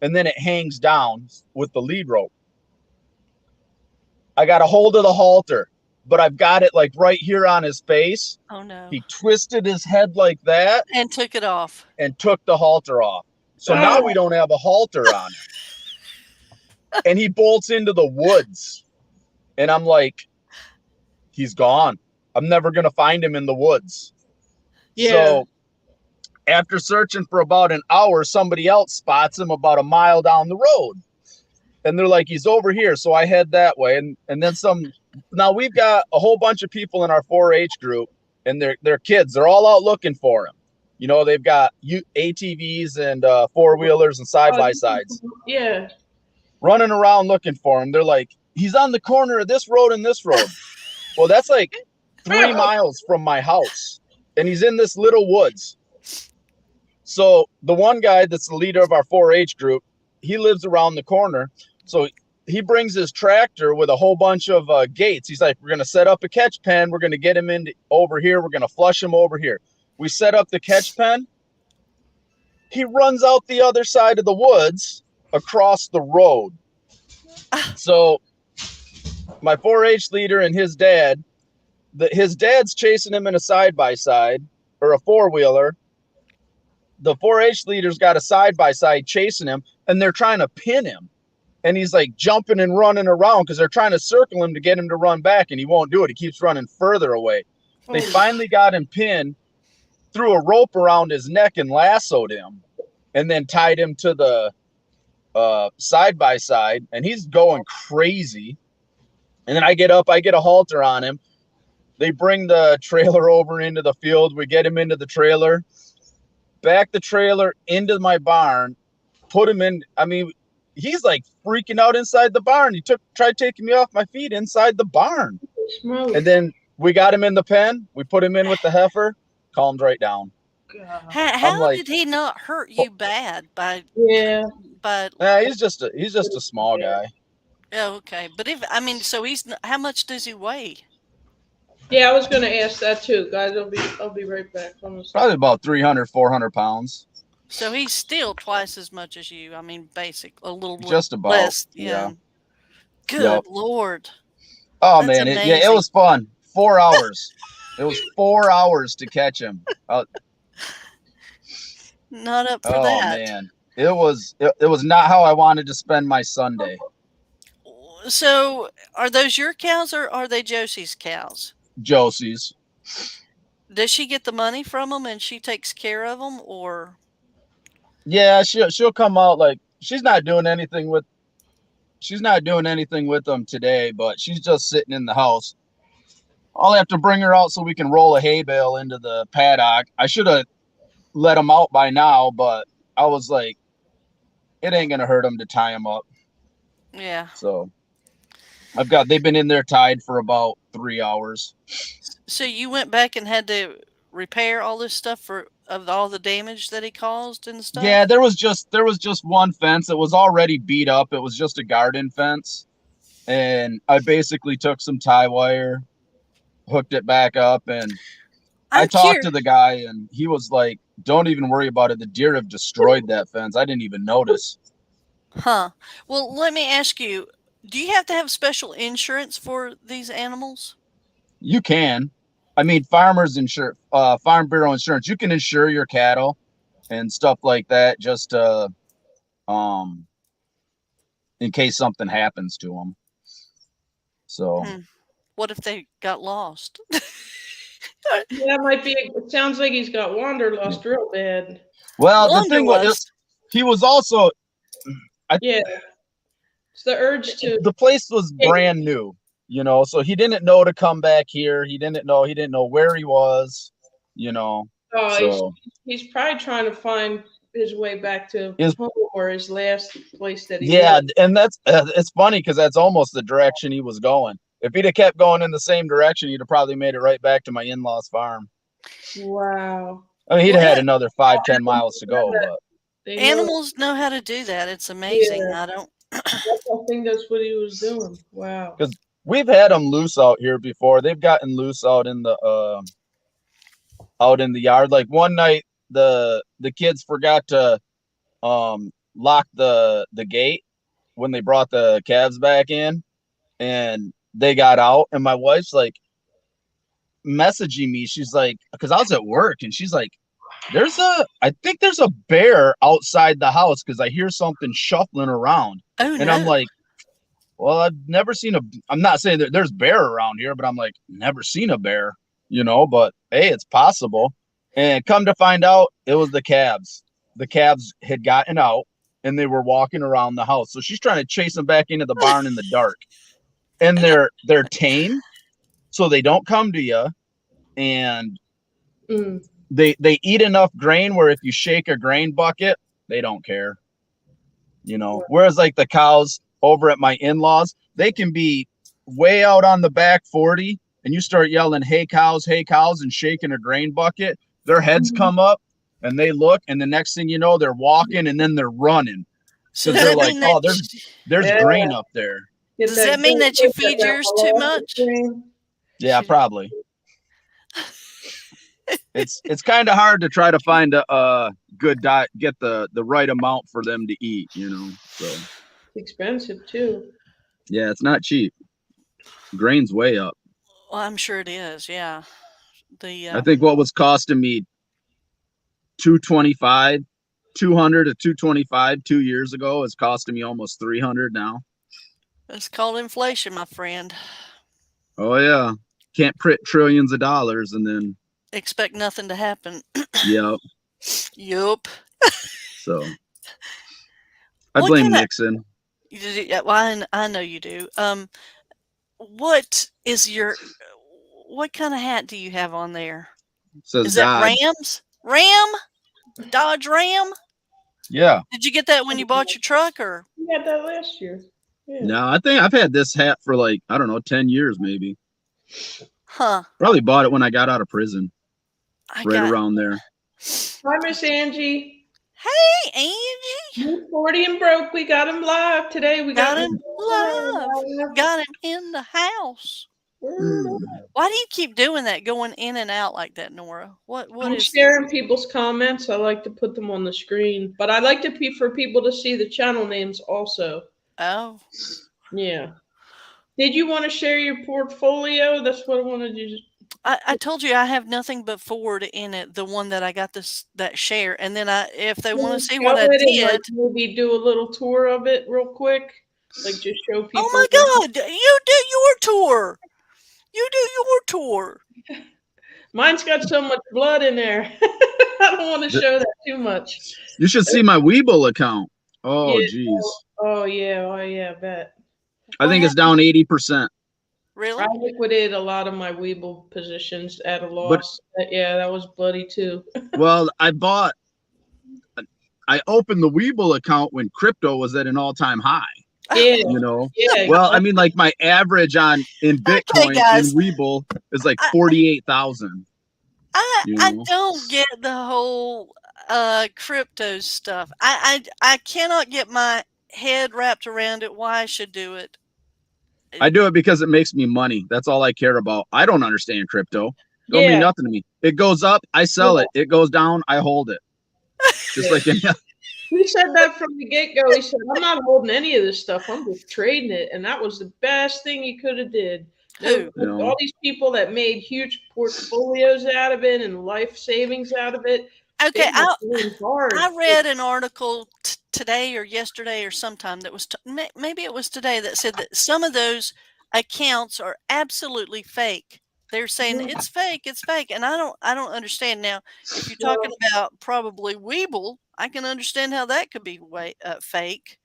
And then it hangs down with the lead rope. I got a hold of the halter, but I've got it like right here on his face. Oh no. He twisted his head like that. And took it off. And took the halter off. So now we don't have a halter on him. And he bolts into the woods. And I'm like, he's gone. I'm never going to find him in the woods. Yeah. So after searching for about an hour, somebody else spots him about a mile down the road. And they're like, he's over here. So I head that way. And then some. Now we've got a whole bunch of people in our 4-H group, and they're kids. They're all out looking for him. You know, they've got ATVs and four-wheelers and side-by-sides. Yeah. Running around looking for him. They're like, he's on the corner of this road and this road. Well, that's like 3 miles from my house. And he's in this little woods. So the one guy that's the leader of our 4-H group, he lives around the corner. So he brings his tractor with a whole bunch of gates. He's like, we're going to set up a catch pen. We're going to get him in over here. We're going to flush him over here. We set up the catch pen. He runs out the other side of the woods across the road. So my 4-H leader and his dad, his dad's chasing him in a side-by-side or a four-wheeler. The 4-H leader's got a side-by-side chasing him, and they're trying to pin him. And he's like jumping and running around because they're trying to circle him to get him to run back, and he won't do it. He keeps running further away. They finally got him pinned, threw a rope around his neck and lassoed him, and then tied him to the side-by-side, and he's going crazy. And then I get up, I get a halter on him. They bring the trailer over into the field. We get him into the trailer, back the trailer into my barn, put him in. I mean, he's like freaking out inside the barn. He tried taking me off my feet inside the barn. Smoke. And then we got him in the pen. We put him in with the heifer, calmed right down. God. How like, did he not hurt you bad by Yeah. he's just a small guy. Oh, okay. But if I mean, so how much does he weigh? Yeah, I was gonna ask that too, guys. I'll be right back. Probably about 300, 400 pounds. So he's still twice as much as you. I mean, a little Just about. less. Yeah. Good Yep. Lord. Oh That's man, it amazing. was fun. 4 hours. It was 4 hours to catch him. Not up for Oh that. man, it was not how I wanted to spend my Sunday. So, are those your cows or are they Josie's cows? Josie's. Does she get the money from them and she takes care of them, or? Yeah, she'll come out like she's not doing anything with them today, but she's just sitting in the house. I'll have to bring her out so we can roll a hay bale into the paddock. I should have let them out by now, but I was like, it ain't gonna hurt them to tie them up. Yeah. So they've been in there tied for about 3 hours. So you went back and had to repair all this stuff of all the damage that he caused and stuff? Yeah, there was just one fence. It was already beat up. It was just a garden fence. And I basically took some tie wire, hooked it back up, and I talked to the guy and he was like, don't even worry about it. The deer have destroyed that fence. I didn't even notice. Huh. Well, let me ask you, do you have to have special insurance for these animals? You can. I mean, Farm Bureau insurance, you can insure your cattle and stuff like that just in case something happens to them. So what if they got lost? Yeah, it might be. It sounds like he's got wanderlust real bad. Well, the thing was, he was also. Yeah, it's the urge to. The place was brand new, so he didn't know to come back here. He didn't know where he was, Oh, so he's probably trying to find his way back to home or his last place that he. Yeah, and that's it's funny because that's almost the direction he was going. If he'd have kept going in the same direction, he'd have probably made it right back to my in-laws' farm. Wow. I mean, he'd have had another 5-10 miles to go, but animals know how to do that. It's amazing. Yeah. I think that's what he was doing. Wow. Because we've had them loose out here before. They've gotten loose out in the yard. Like one night, the kids forgot to lock the gate when they brought the calves back in, and they got out, and my wife's like messaging me. She's like, because I was at work, and she's like, I think there's a bear outside the house because I hear something shuffling around. Oh, and no. I'm like, well, I've never seen I'm not saying that there's bear around here, but I'm like, never seen a bear, but hey, it's possible. And come to find out, it was the calves. The calves had gotten out and they were walking around the house. So she's trying to chase them back into the barn in the dark. And they're tame, so they don't come to you. And they eat enough grain where if you shake a grain bucket, they don't care. Whereas like the cows over at my in-laws, they can be way out on the back 40 and you start yelling, hey cows, and shaking a grain bucket. Their heads come up and they look, and the next thing you know, they're walking and then they're running. So they're like, oh, there's grain up there. Does that mean that you feed yours too much? Yeah, probably. It's kind of hard to try to find a good diet, get the right amount for them to eat, so it's expensive too. Yeah, it's not cheap. Grain's way up. Well, I'm sure it is. Yeah. I think what was costing me $200 to $225 2 years ago is costing me almost $300 now. That's called inflation, my friend. Oh yeah, can't print trillions of dollars and then expect nothing to happen. Yep. So I blame Nixon. Well, I know you do. What kind of hat do you have on there? Says is that Dodge. Rams? Ram? Dodge Ram? Yeah. Did you get that when you bought your truck, or? We had that last year. Yeah. No, I think I've had this hat for like, I don't know, 10 years maybe. Huh. Probably bought it when I got out of prison. I Right got. around there. Hi, Miss Angie. Hey, Angie. New 40 and broke. We got him live today. We Got got him live. Got him in the house. Mm. Why do you keep doing that, going in and out like that, Nora? What I'm is sharing people's comments. I like to put them on the screen, but I like to for people to see the channel names also. Oh. Yeah. Did you want to share your portfolio? That's what I wanted you to. I told you I have nothing but Ford in it, the one that I got that share. And then if they want to see what I did. Maybe do a little tour of it real quick. Like just show people. Oh my God, you do your tour. You do your tour. Mine's got so much blood in there. I don't want to show that too much. You should see my Webull account. Oh, Yeah. geez. Oh yeah, I bet. I think it's down 80%. Really? I liquidated a lot of my Webull positions at a loss. Yeah, that was bloody too. Well, I opened the Webull account when crypto was at an all-time high. Yeah. You know? Yeah. Well, I mean, like my average in Bitcoin in Webull is like 48,000. I don't get the whole crypto stuff. I cannot get my head wrapped around it. Why I should do it. I do it because it makes me money. That's all I care about. I don't understand crypto. Don't mean nothing to me. It goes up, I sell it. It goes down, I hold it. Just like any. He said that from the get-go. He said, I'm not holding any of this stuff. I'm just trading it. And that was the best thing he could have did. All these people that made huge portfolios out of it and life savings out of it. Okay, I read an article today or yesterday or sometime that was maybe it was today that said that some of those accounts are absolutely fake. They're saying it's fake, and I don't understand. Now, if you're talking about probably Webull, I can understand how that could be fake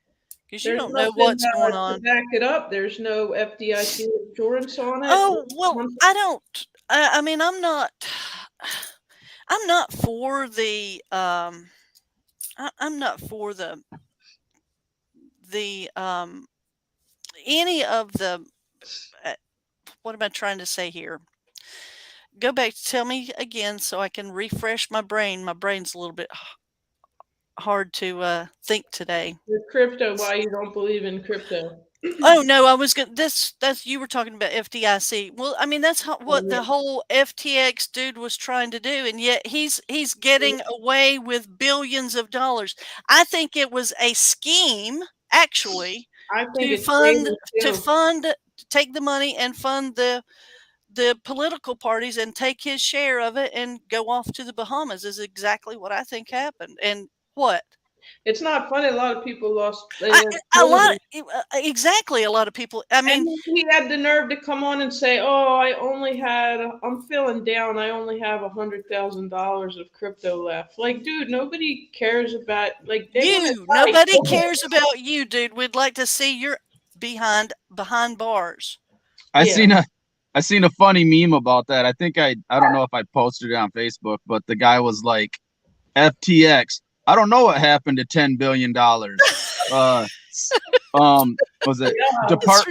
because you don't know what's going on. To back it up, there's no FDIC insurance on it. Oh well, I don't. I mean, I'm not for the I'm not for the any of the what am I trying to say here? Go back, tell me again so I can refresh my brain. My brain's a little bit hard to think today. The crypto, why you don't believe in crypto? Oh no, I was gonna. That's you were talking about FDIC. Well, I mean that's what the whole FTX dude was trying to do, and yet he's getting away with billions of dollars. I think it was a scheme, actually, to take the money and fund the political parties and take his share of it and go off to the Bahamas. Is exactly what I think happened. And what? It's not funny. A lot of people lost. Exactly. A lot of people. I mean, and he had the nerve to come on and say, "Oh, I'm feeling down. I only have $100,000 of crypto left." Like, dude, nobody cares about you. Nobody cares about you, dude. We'd like to see you're behind bars. I seen a funny meme about that. I think I don't know if I posted it on Facebook, but the guy was like, FTX. I don't know what happened to $10 billion. Was it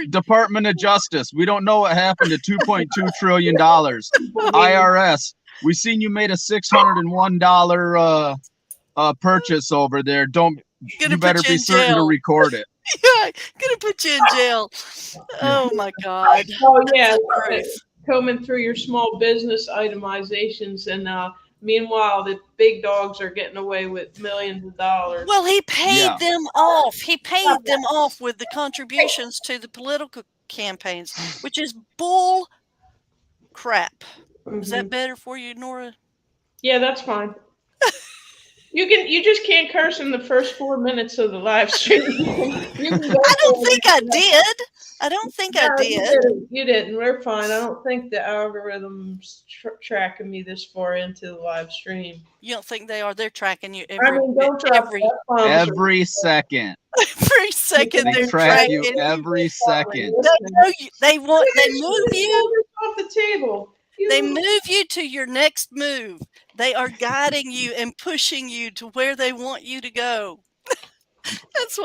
Department of Justice? We don't know what happened to $2.2 trillion. IRS. We seen you made a $601 purchase over there. You better be certain to record it. Yeah, gonna put you in jail. Oh my God. Oh yeah, combing through your small business itemizations, and meanwhile the big dogs are getting away with millions of dollars. Well, he paid them off. He paid them off with the contributions to the political campaigns, which is bull crap. Is that better for you, Nora? Yeah, that's fine. You just can't curse in the first 4 minutes of the live stream. I don't think I did. I don't think I did. You didn't. We're fine. I don't think the algorithm's tracking me this far into the live stream. You don't think they are? They're tracking you every second. Every second they track you every second. They move you off the table. They move you to your next move. They are guiding you and pushing you to where they want you to go. That's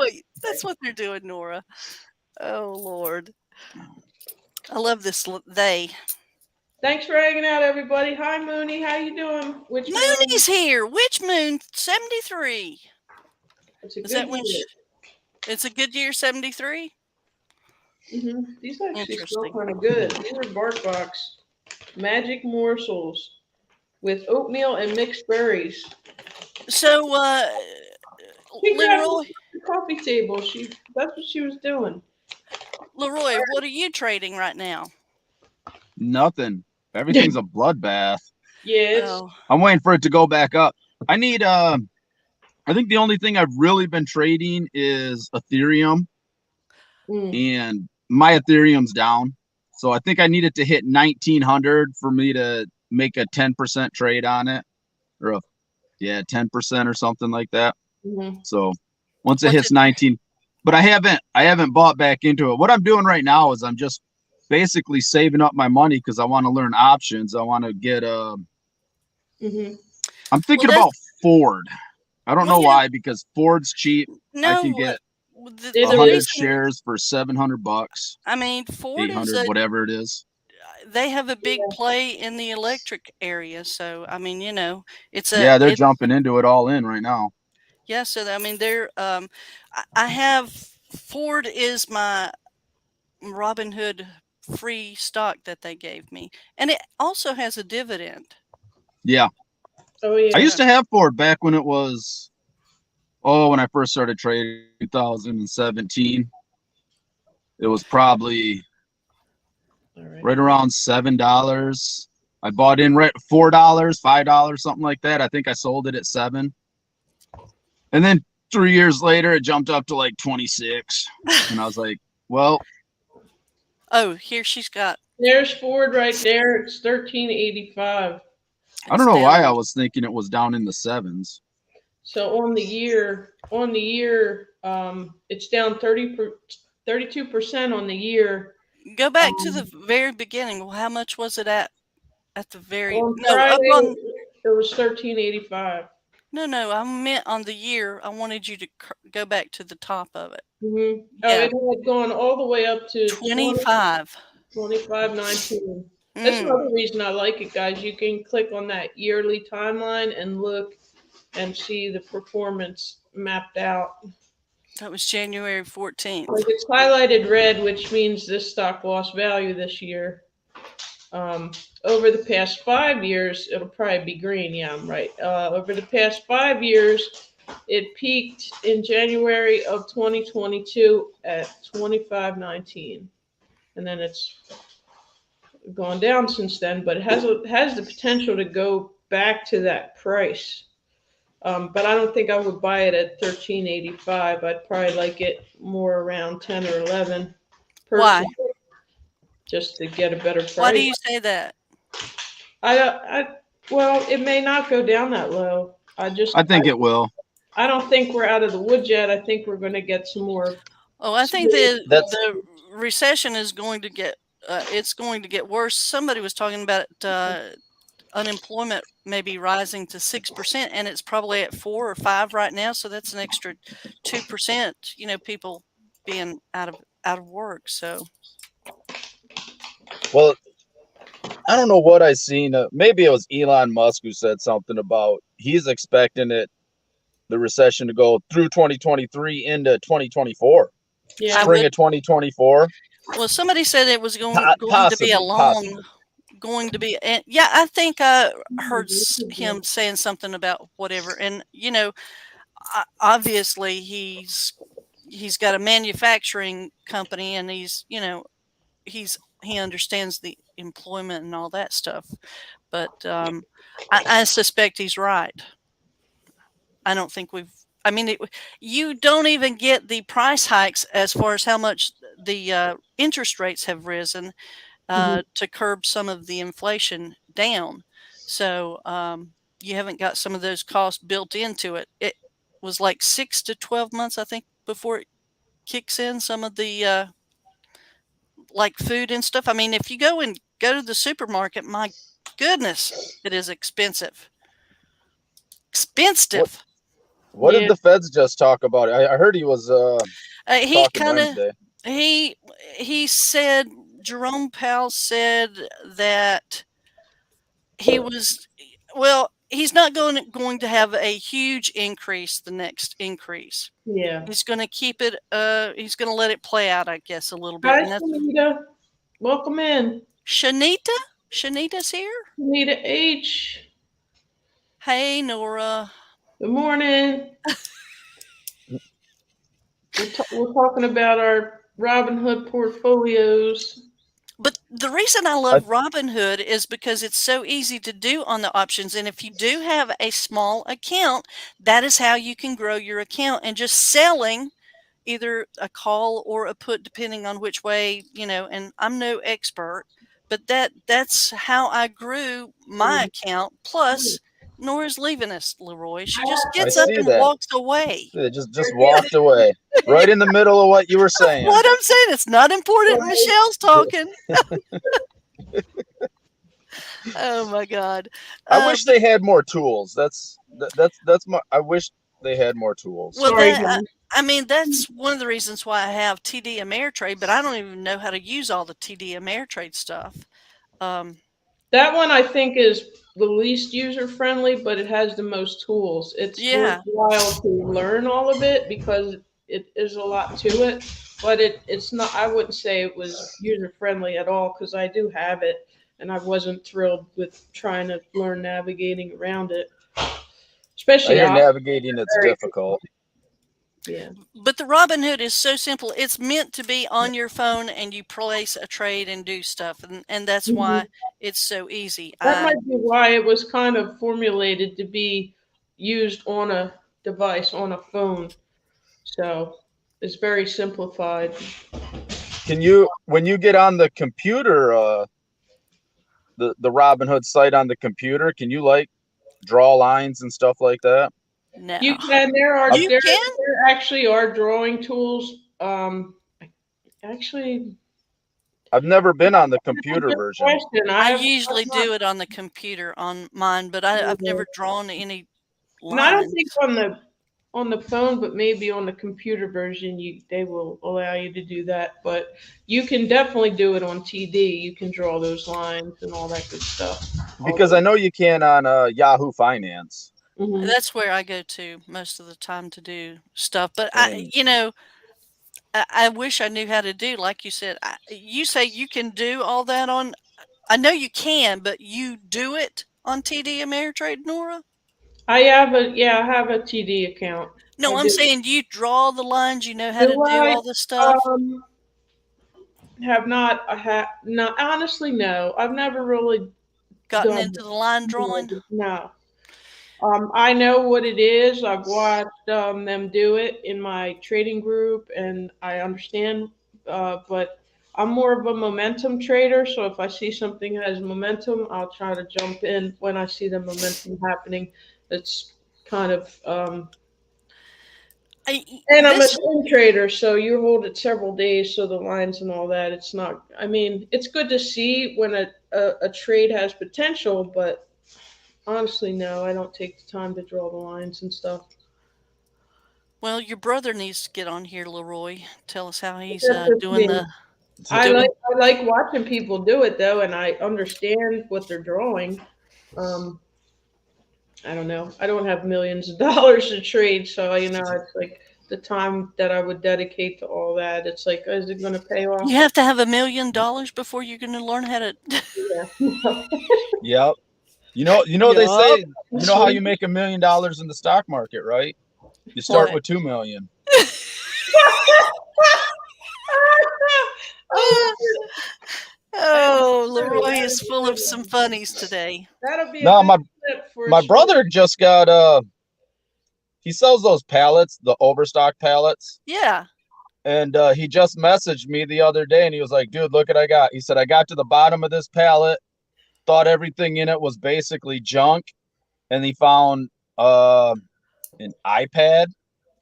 what they're doing, Nora. Oh Lord. I love this they. Thanks for hanging out, everybody. Hi, Mooney. How you doing? Which moon? Mooney's here. Which moon? 73. It's a Is good that when year. it's a good year, 73? These actually smell Interesting. kind of good. These are Bark Box magic morsels with oatmeal and mixed berries. So, She grabbed Leroy, the coffee table. That's what she was doing. Leroy, what are you trading right now? Nothing. Everything's a bloodbath. Yeah, Oh, I'm waiting for it to go back up. I need I think the only thing I've really been trading is Ethereum, and my Ethereum's down. So I think I need it to hit 1900 for me to make a 10% trade on it, or 10% or something like that. So once it hits 19, but I haven't bought back into it. What I'm doing right now is I'm just basically saving up my money because I want to learn options. I want to get I'm thinking about Ford. I don't know why, because Ford's cheap. I can get the 100 reason, shares for $700. I mean, Ford 800, whatever it is. They have a big play in the electric area, so I mean, it's they're jumping into it all in right now. Yeah, so I mean, they're I have Ford is my Robinhood free stock that they gave me, and it also has a dividend. Yeah. Oh yeah. I used to have Ford back when it was when I first started trading 2017. It was probably right around $7. I bought in right $4, $5, something like that. I think I sold it at $7. And then 3 years later, it jumped up to like 26. And I was like, well. Oh, here she's got. There's Ford right there. It's 1385. I don't know why I was thinking it was down in the sevens. So on the year, it's down 32% on the year. Go back to the very beginning. Well, how much was it at the very? On Friday, it was 1385. No, I meant on the year. I wanted you to go back to the top of it. Oh, it had gone all the way up to 25. 25.19. That's another reason I like it, guys. You can click on that yearly timeline and look and see the performance mapped out. That was January 14th. Like it's highlighted red, which means this stock lost value this year. Over the past 5 years, it'll probably be green. Yeah, I'm right. Over the past 5 years, it peaked in January of 2022 at 25.19, and then it's gone down since then. But it has the potential to go back to that price. But I don't think I would buy it at 13.85. I'd probably like it more around 10 or 11. Why? Just to get a better price. Why do you say that? Well, it may not go down that low. I think it will. I don't think we're out of the woods yet. I think we're going to get some more. Oh, I think the recession is going to get it's going to get worse. Somebody was talking about unemployment maybe rising to 6%, and it's probably at 4 or 5 right now. So that's an extra 2%. People being out of work. So. Well, I don't know what I seen. Maybe it was Elon Musk who said something about he's expecting the recession to go through 2023 into 2024. Yeah. Spring of 2024. Well, somebody said it was going to be a long. Going to be, and yeah, I think I heard him saying something about whatever, and obviously he's got a manufacturing company, and he understands the employment and all that stuff, but I suspect he's right. I don't think you don't even get the price hikes as far as how much the interest rates have risen. To curb some of the inflation down. So you haven't got some of those costs built into it. It was like 6 to 12 months, I think, before it kicks in some of the like food and stuff. I mean, if you go to the supermarket, my goodness, it is expensive. Expensive. What Yeah. did the feds just talk about? I heard he was He talking kind of Wednesday. he said Jerome Powell said that he was he's not going to have a huge increase the next increase. Yeah. He's going to keep it he's going to let it play out, I guess, a little bit. Hi, And that's Shanita. Welcome in. Shanita's here. Shanita H. Hey, Nora. Good morning. We're talking about our Robinhood portfolios. But the reason I love Robinhood is because it's so easy to do on the options. And if you do have a small account, that is how you can grow your account. And just selling either a call or a put, depending on which way, and I'm no expert, but that's how I grew my account. Plus, Nora's leaving us, Leroy. She just gets up and walks away. They just walked away. Right in the middle of what you were saying. What I'm saying, it's not important. Michelle's talking. Oh my God! I wish they had more tools. That's my. I wish they had more tools. Well, I mean, that's one of the reasons why I have TD Ameritrade, but I don't even know how to use all the TD Ameritrade stuff. That one I think is the least user friendly, but it has the most tools. It's worthwhile to learn all of it because it is a lot to it, but it's not. I wouldn't say it was user friendly at all because I do have it, and I wasn't thrilled with trying to learn navigating around it. Especially navigating, it's difficult. Yeah. But the Robinhood is so simple. It's meant to be on your phone and you place a trade and do stuff. And that's why it's so easy. That might be why it was kind of formulated to be used on a device, on a phone. So it's very simplified. Can you, when you get on the computer, the Robinhood site on the computer, can you like draw lines and stuff like that? No. You can. There actually are drawing tools. Actually, I've never been on the computer version. I usually do it on the computer on mine, but I've never drawn any lines. I don't think on the phone, but maybe on the computer version, they will allow you to do that. But you can definitely do it on TD. You can draw those lines and all that good stuff. Because I know you can on Yahoo Finance. Mm-hmm. That's where I go to most of the time to do stuff. But I wish I knew how to do, like you said. You say you can do all that on. I know you can, but you do it on TD Ameritrade, Nora? I have a TD account. No, I'm saying you draw the lines. You know how to do all this stuff. Honestly, no. I've never really gotten into the line drawing. No. I know what it is. I've watched them do it in my trading group, and I understand. But I'm more of a momentum trader, so if I see something that has momentum, I'll try to jump in when I see the momentum happening. It's kind of and I'm a swing trader, so you hold it several days, so the lines and all that. It's not. I mean, it's good to see when a trade has potential, but honestly, no, I don't take the time to draw the lines and stuff. Well, your brother needs to get on here, Leroy. Tell us how he's doing the. I like watching people do it though, and I understand what they're drawing. I don't know. I don't have millions of dollars to trade, so it's like the time that I would dedicate to all that. It's like, is it going to pay off? You have to have $1 million before you're going to learn how to. Yep. You know they say, you know how you make $1 million in the stock market, right? You start with 2 million. Oh, Leroy is full of some funnies today. That'll be my brother just got he sells those pallets, the overstock pallets. Yeah. And he just messaged me the other day and he was like, dude, look what I got. He said, I got to the bottom of this pallet, thought everything in it was basically junk, and he found an iPad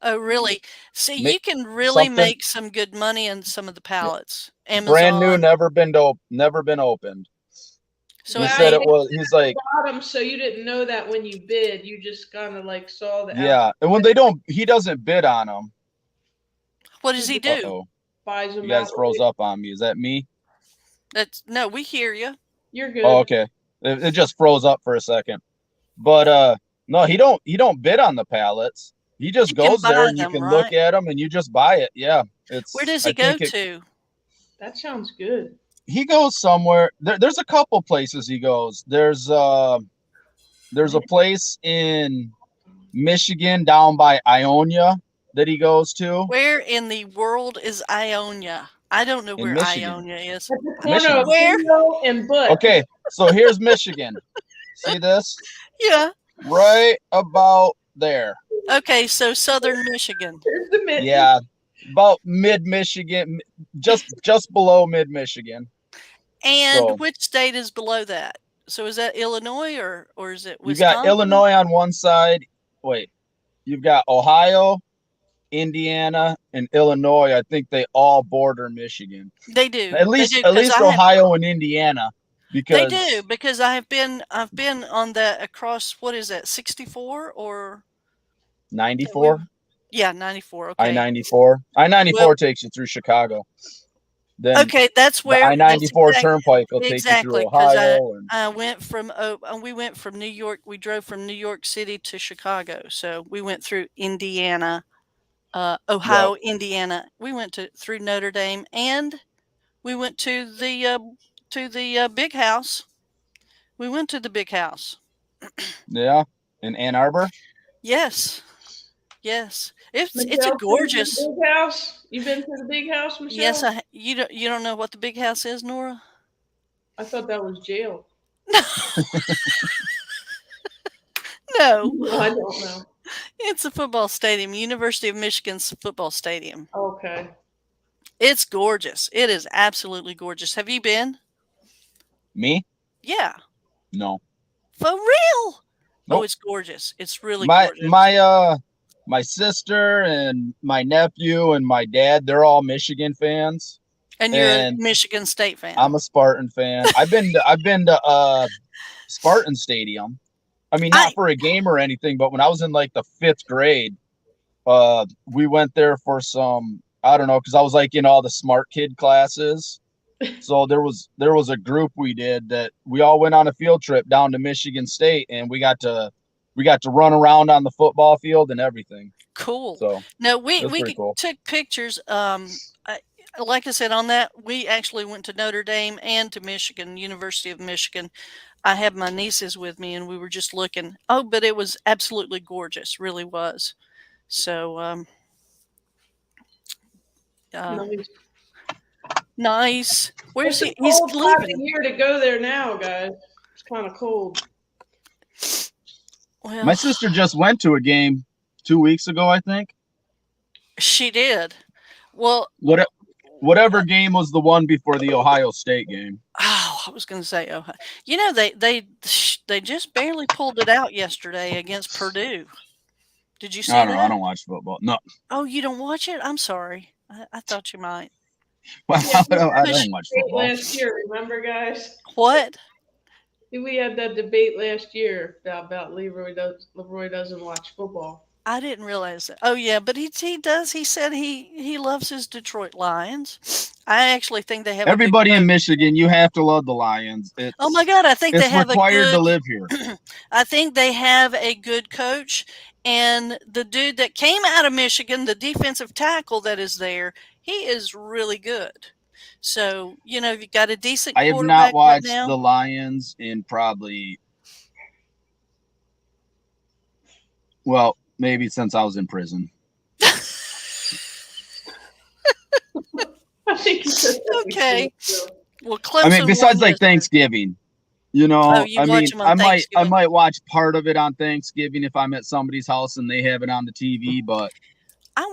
Oh, really? See, Make you can really something make some good money in some of the yeah, pallets. brand new, Amazon. never been opened. So He it said Wow, may it you was. hit He's the like, bottom, so you didn't know that when you bid. You just kind of like saw the yeah. And when outside. they don't, he doesn't bid on them. what He does he just Uh do? oh, buys you them guys froze outright. up on me. Is that me? That's no, we hear you. You're Oh, good. okay. It just froze up for a second. But no, he don't bid on the pallets. He just You can goes there buy and you them, can look right? at them and you just buy it. Yeah, Where it's. does he I go think it. to? That sounds good. He goes somewhere. There's a couple places he goes. There's a place in Michigan down by Ionia that he goes to Where in the world is Ionia? I don't know in where Michigan. Ionia is. At the corner of Michigan. Where? Bingo and Butt. Okay, so here's Michigan. See this? Yeah. Right about there. Okay, so southern Michigan. There's the mitten. Yeah, about mid Michigan, just below mid Michigan. And So which state is below that? So is that Illinois or is it you got Wisconsin? Illinois on one side. Wait, you've got Ohio, Indiana, and Illinois. I think they all border Michigan. They do. At They least do at because least I have. Ohio and Indiana, They do because because I've been on that across what is that 64 or that we 94, yeah 94. I Okay. 94, I Well, 94 takes you through Chicago. Then okay, that's the where I that's 94 turnpike will take you through exactly because Ohio and I went from we went from New York. We drove from New York City to Chicago, so we went through Indiana, yep, Ohio, Indiana. We went to through Notre Dame, and we went to the big house. We went to the big house. yeah, in Ann Arbor. Yes, yes. It's a Michelle, been to the gorgeous. big house? You been to the big house, Yes, Michelle? you don't know what the big house is, Nora? I thought that was jail. No, No, I don't know. it's a football stadium, University of Michigan's football stadium. Okay. It's gorgeous. It is absolutely gorgeous. Have you been? Me? Yeah, No, for real. Oh, nope. it's gorgeous. It's really My gorgeous. my my sister and my nephew and my dad, they're all Michigan fans, And you're a and Michigan State fan. I'm a Spartan fan. I've been to Spartan Stadium. I mean, I not for a game or anything, but when I was in like the 5th grade, we went there for some, I don't know, because I was like in all the smart kid classes. So there was a group we did that we all went on a field trip down to Michigan State, and we got to run around on the football field and everything. Cool. So No, it was we pretty cool. took pictures. Like I said on that, we actually went to Notre Dame and to Michigan, University of Michigan. I had my nieces with me, and we were just looking. Oh, but it was absolutely gorgeous, really was. So uh, Nice. nice. Where's It's a he? He's cold time of leaving. year to go there now, guys. It's kind of cold. My Well, sister just went to a game 2 weeks ago, I think. she did. Well, What whatever game was the one before the Ohio State game. oh, I was going to say, oh, you know, they just barely pulled it out yesterday against Purdue. Did you I see don't know. I that? don't watch football. No, Oh, you don't watch it? I'm sorry. I thought you might. Yeah, we I had But don't watch that debate football. last year. Remember, guys? what? We had that debate last year about Leroy doesn't watch football. I didn't realize that. Oh yeah, but he does. He said he loves his Detroit Lions. I actually think they have a good Everybody in coach. Michigan, you have to love the Lions. Oh my God, I think they It's have a required to good. live here. I think they have a good coach, and the dude that came out of Michigan, the defensive tackle that is there, he is really good. So you got a decent I have not quarterback right watched now. the Lions in probably, well, maybe since I was in prison. I think he said that Okay. before, too. Well, I mean, Clemson besides won like yesterday. Thanksgiving, Oh, you I watch mean, them I on might Thanksgiving. watch part of it on Thanksgiving if I'm at somebody's house and they have it on the TV, but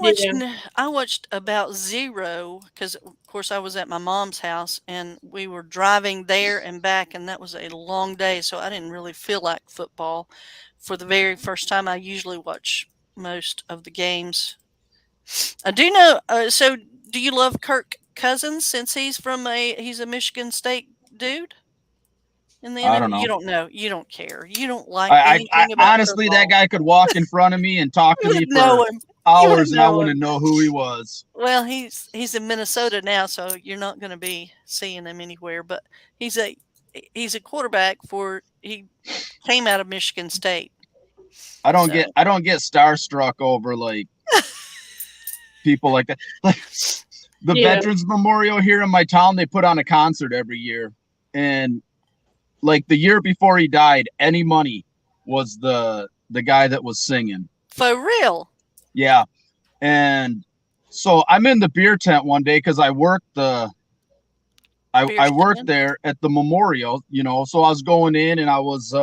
Yeah. I watched about 0 because, of course, I was at my mom's house, and we were driving there and back, and that was a long day, so I didn't really feel like football for the very first time. I usually watch most of the games. I do know. So, do you love Kirk Cousins since he's a Michigan State dude? In the I NFL, don't you know. don't know. You don't care. You don't like I anything about honestly, that football. guy could walk in front of me and talk to You me would for know him. You would hours, and I know wouldn't him. know who he was. Well, he's in Minnesota now, so you're not going to be seeing him anywhere. But he's a he's a quarterback for he came out of Michigan State. So I don't get starstruck over like people like that. Like the Yeah. Veterans Memorial here in my town, they put on a concert every year, and like the year before he died, Any Money was the guy that was singing. for real. Yeah, and so I'm in the beer tent one day because I worked I worked Beerstein. there at the memorial, you know. So I was going in, and I was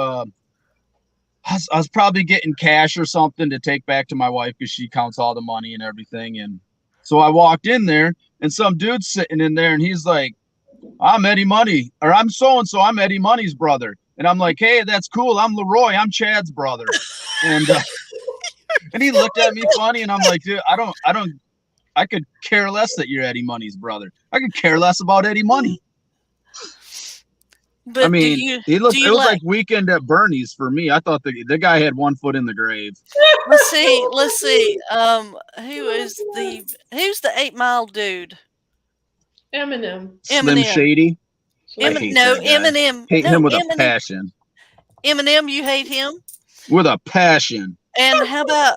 probably getting cash or something to take back to my wife because she counts all the money and everything. And so I walked in there, and some dude's sitting in there, and he's like, "I'm Eddie Money, or I'm so and so. I'm Eddie Money's brother." And I'm like, "Hey, that's cool. I'm Leroy. I'm Chad's brother." And and he looked at me funny, and I'm like, "Dude, I could care less that you're Eddie Money's brother. I could care less about Eddie Money." I But mean, it do you was like? like Weekend at Bernie's for me. I thought the guy had one foot in the grave. Let's see. Let's see. Who's the 8 Mile dude? Eminem. Slim Eminem. Shady. I Slim. hate No, that guy. Eminem. Hate No, him with a Eminem. passion. Eminem, you hate him. With a passion. And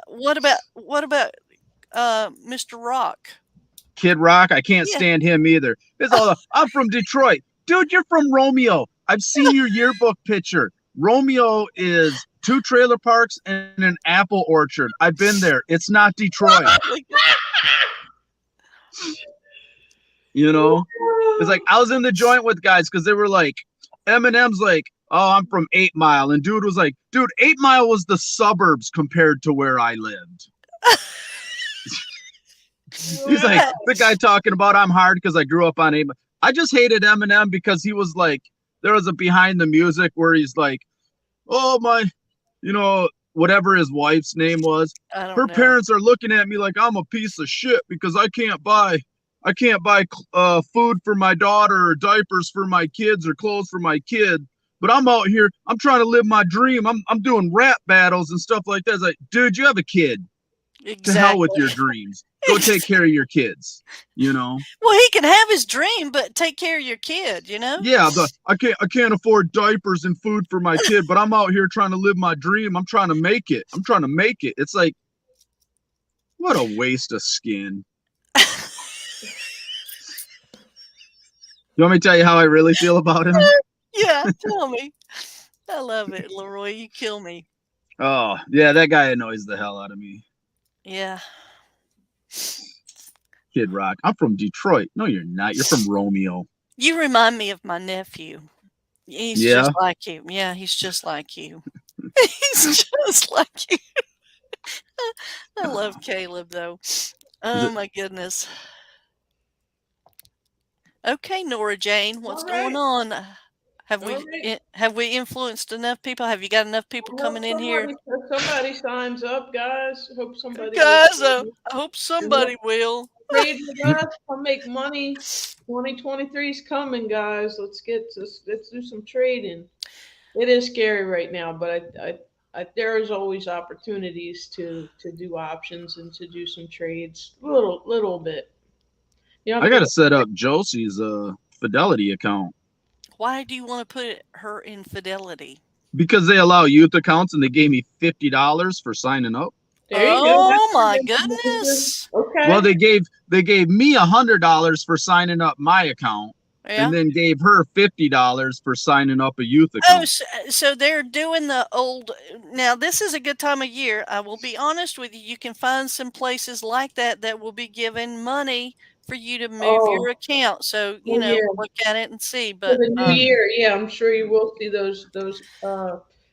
what about Mr. Rock? Kid Rock, I can't Yeah. stand him either. It's all I'm from Detroit. Dude, you're from Romeo. I've seen your yearbook picture. Romeo is 2 trailer parks and an apple orchard. I've been there. It's not Detroit. You know? It's like I was in the joint with guys because they were like, Eminem's like, "Oh, I'm from 8 Mile." And dude was like, "Dude, 8 Mile was the suburbs compared to where I lived." He's like, the guy talking about I'm hard because I grew up on 8 Mile. I just hated Eminem because he was like, there was a behind the music where he's like, "Oh, my, you know, whatever his wife's name was, I don't her know. parents are looking at me like I'm a piece of shit because I can't buy food for my daughter or diapers for my kids or clothes for my kid. But I'm out here, I'm trying to live my dream. I'm doing rap battles and stuff like that." It's like, dude, you have a kid. To hell with your dreams. Go take care of your kids, you know? Well, he can have his dream, but take care of your kid, you know? Yeah, I can't afford diapers and food for my kid, but I'm out here trying to live my dream. I'm trying to make it. It's like, what a waste of skin. You want me to tell you how I really feel about him? Yeah, tell me. I love it, Leroy. You kill me. Oh, yeah, that guy annoys the hell out of me. Yeah. Kid Rock. I'm from Detroit. No, you're not. You're from Romeo. You remind me of my nephew. He's Yeah? just like you. Yeah, he's just like you. He's just like you. I love Caleb, though. Oh, my goodness. Okay, Nora Jane, what's All right. going on? Have All we influenced enough people? Have you got enough people coming in here? Somebody signs up, guys. Hope somebody Guys, will. I hope somebody will. Trade with us. Come make money. 2023 is coming, guys. Let's do some trading. It is scary right now, but there is always opportunities to do options and to do some trades. Little bit. You know, I got to set up Josie's Fidelity account. Why do you want to put her in Fidelity? Because they allow youth accounts, and they gave me $50 for signing up. There you Oh go. my goodness! Okay. Well, they gave me $100 for signing up my account, Yeah. and then gave her $50 for signing up a youth account. Oh, so they're doing the old. Now, this is a good time of year. I will be honest with you. You can find some places like that will be giving money for you to move your account. So, look at it and see. For But the new year, yeah, I'm sure you will see those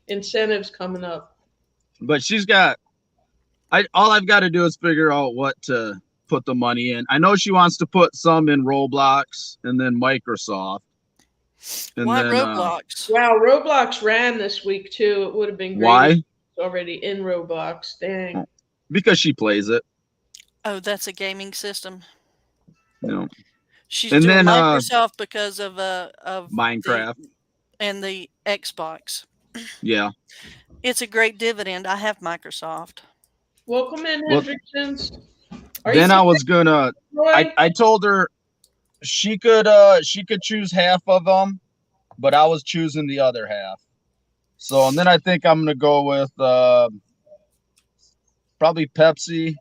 incentives coming up. But she's got. All I've got to do is figure out what to put the money in. I know she wants to put some in Roblox and then Microsoft. And why then, Roblox? Wow, Roblox ran this week too. It would have been great. Why? If it was already in Roblox. Dang. because she plays it. Oh, that's a gaming system. You know. She's And doing then Microsoft because of the Minecraft. and the Xbox. Yeah. It's a great dividend. I have Microsoft. Welcome in, Well, Hendricksons. Are you then I still was gonna. Roy? I told her she could choose half of them, but I was choosing the other half. So and then I think I'm gonna go with probably Pepsi.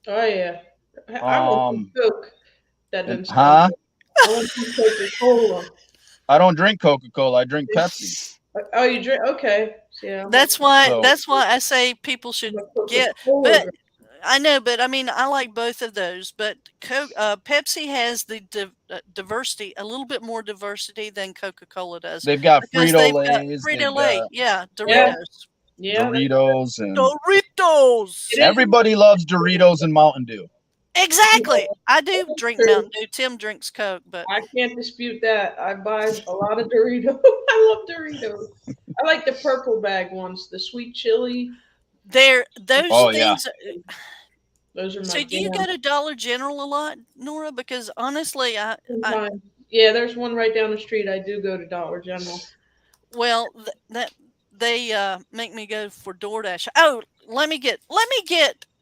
Oh yeah. I want some Coke. That And, doesn't sound huh? good. I want some Coca-Cola. I don't drink Coca-Cola. I drink Pepsi. Oh, you drink? Okay. Yeah. That's why So that's why I say people should get. But I know, but I mean, I like both of those. But Pepsi has the diversity, a little bit more diversity than Coca-Cola does, they've got because Frito they've got Lays, they've Frito-Lay, got yeah, Yeah. Doritos, Yeah. Doritos, and Doritos. It is- everybody loves Doritos and Mountain Dew. Exactly. I do drink true. Mountain Dew. Tim drinks Coke, but I can't dispute that. I buy a lot of Doritos. I love Doritos. I like the purple bag ones, the sweet chili. those Oh, yeah. things. Those are my So do you go to Dollar General a lot, Nora? Because honestly, sometimes. Yeah, there's one right down the street. I do go to Dollar General. well, that they make me go for DoorDash. Oh, let me get.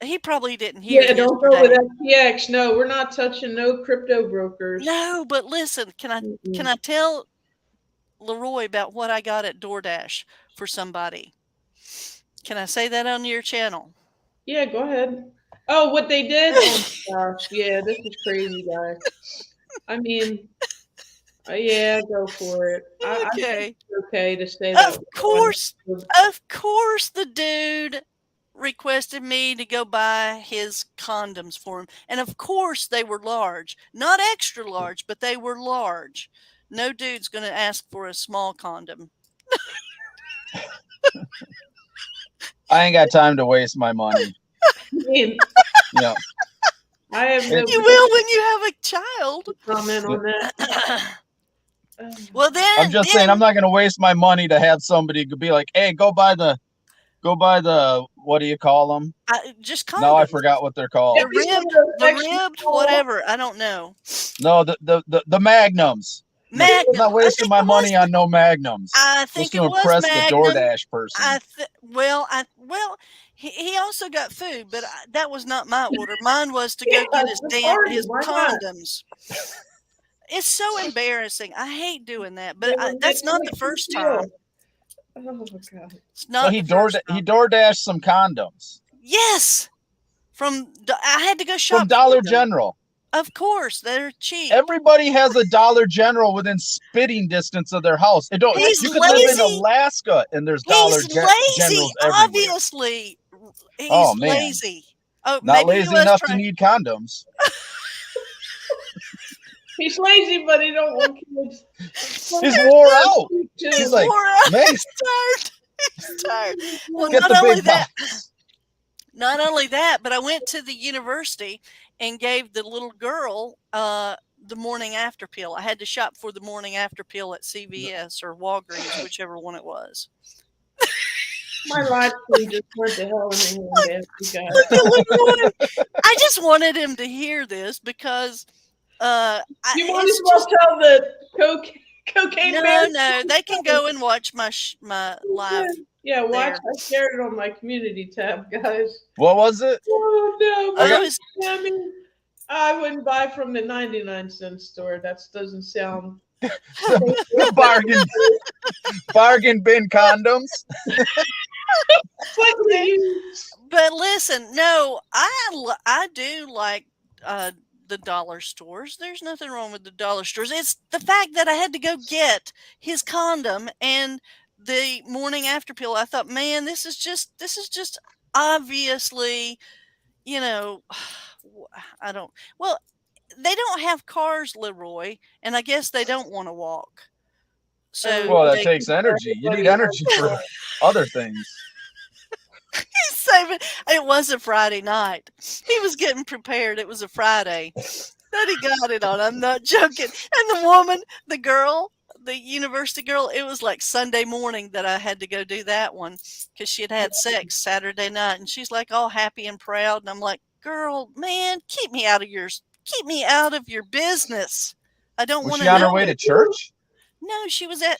He probably didn't hear Yeah, don't go yesterday. with FTX. No, we're not touching no crypto brokers. No, but listen, can I tell Leroy about what I got at DoorDash for somebody? Can I say that on your channel? Yeah, go ahead. Oh, what they did? Oh my gosh, yeah, this is crazy, guys. I mean, yeah, go for it. I think Okay. it's okay to say that. Of course, the dude requested me to go buy his condoms for him. And of course they were large. Not extra large, but they were large. No dude's going to ask for a small condom. I ain't got time to waste my money. I mean, Yeah. I have no You will when you have a child. comment on that. Well, then I'm just saying I'm not gonna waste my money to have somebody be like, hey, go buy the what do you call them? Just condoms. Now I forgot what they're called. The ribbed, whatever. I don't know. No, the magnums. Magnum. I'm not wasting my money on no magnums. I think just it to was impress Magnum. the DoorDash person. He also got food, but that was not my order. Mine was to go get his condoms. It's so embarrassing. I hate doing that, but that's not the first time. Oh my god! It's not. He DoorDashed some condoms. Yes, I had to go shop from Dollar General. Of course, they're cheap. Everybody has a Dollar General within spitting distance of their house. You could live in Alaska and there's Dollar Generals everywhere. Obviously, he's lazy. Oh, not lazy enough to need condoms. He's lazy, but he don't want kids. He's wore out. He's like, man, he's tired. Well, get the big box. Not only that, but I went to the university and gave the little girl the morning after pill. I had to shop for the morning after pill at CVS or Walgreens, whichever one it was. My life just went to hell in a handbasket, guys. I just wanted him to hear this because you might as well tell the cocaine. No, they can go and watch my live. Yeah, watch. I shared it on my community tab, guys. What was it? Oh no! I mean, I wouldn't buy from the 99-cent store. That doesn't sound. bargain bin condoms. But listen, no, I do like the dollar stores. There's nothing wrong with the dollar stores. It's the fact that I had to go get his condom and the morning after pill. I thought, man, this is just obviously, I don't. Well, they don't have cars, Leroy, and I guess they don't want to walk. So that takes energy. You need energy for other things. He's saving. It was a Friday night. He was getting prepared. It was a Friday that he got it on. I'm not joking. And the girl, the university girl, it was like Sunday morning that I had to go do that one because she had had sex Saturday night, and she's like all happy and proud, and I'm like, girl, man, keep me out of your business. I don't Was want she to on her know way it. to church? No, she was at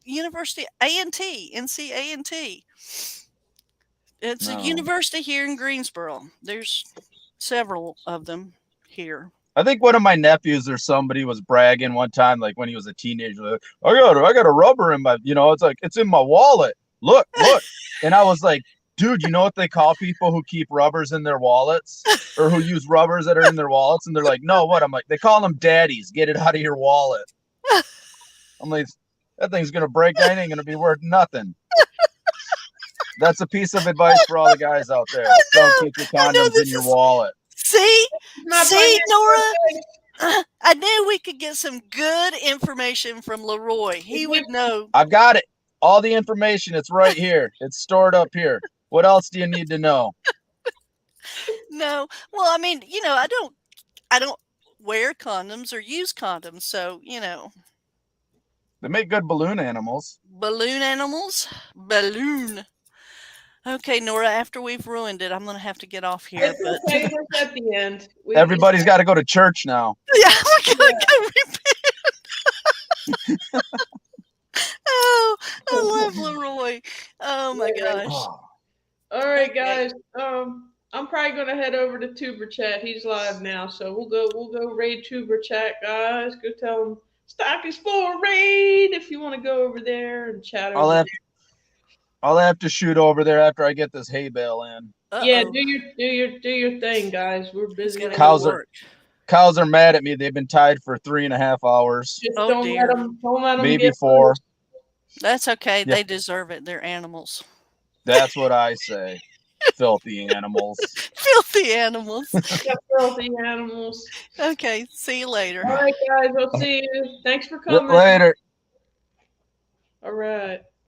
University A&T, NC A&T. It's a No. university here in Greensboro. There's several of them here. I think one of my nephews or somebody was bragging one time, like when he was a teenager, like, I got a rubber in my, it's like, it's in my wallet. Look. And I was like, dude, you know what they call people who keep rubbers in their wallets or who use rubbers that are in their wallets? And they're like, no, what? I'm like, they call them daddies. Get it out of your wallet. I'm like, that thing's going to break. That ain't going to be worth nothing. That's a piece of advice for all the guys out there. Don't keep your condoms in your wallet. See, Not Nora, financial I knew we could get some good information from Leroy. He would know. I've got it. All the information. It's right here. It's stored up here. What else do you need to know? No, well, I mean, I don't wear condoms or use condoms, so They make good balloon animals. balloon animals, balloon. Okay, Nora, after we've ruined it, I'm going to have to get off here. It's But okay. We're at the end. Everybody's got to go to church now. yeah, we're going to go repent. Oh, I love Leroy. Oh my gosh. Oh, All right, guys. I'm probably gonna head over to Tuber Chat. He's live now, so we'll go raid Tuber Chat, guys. Go tell him stock is for raid if you want to go over there and chat over there. I'll have to shoot over there after I get this hay bale in. Yeah, do your thing, guys. We're busy. Gonna Cows go are- work. Cows are mad at me. They've been tied for 3.5 hours, Just Oh, don't dear. let them maybe get 4. That's okay. Yeah. They deserve it. They're animals. That's what I say. Filthy animals. Filthy animals. filthy animals. Okay, see you later. All right, guys. I'll see you. Thanks for coming. Later. All right.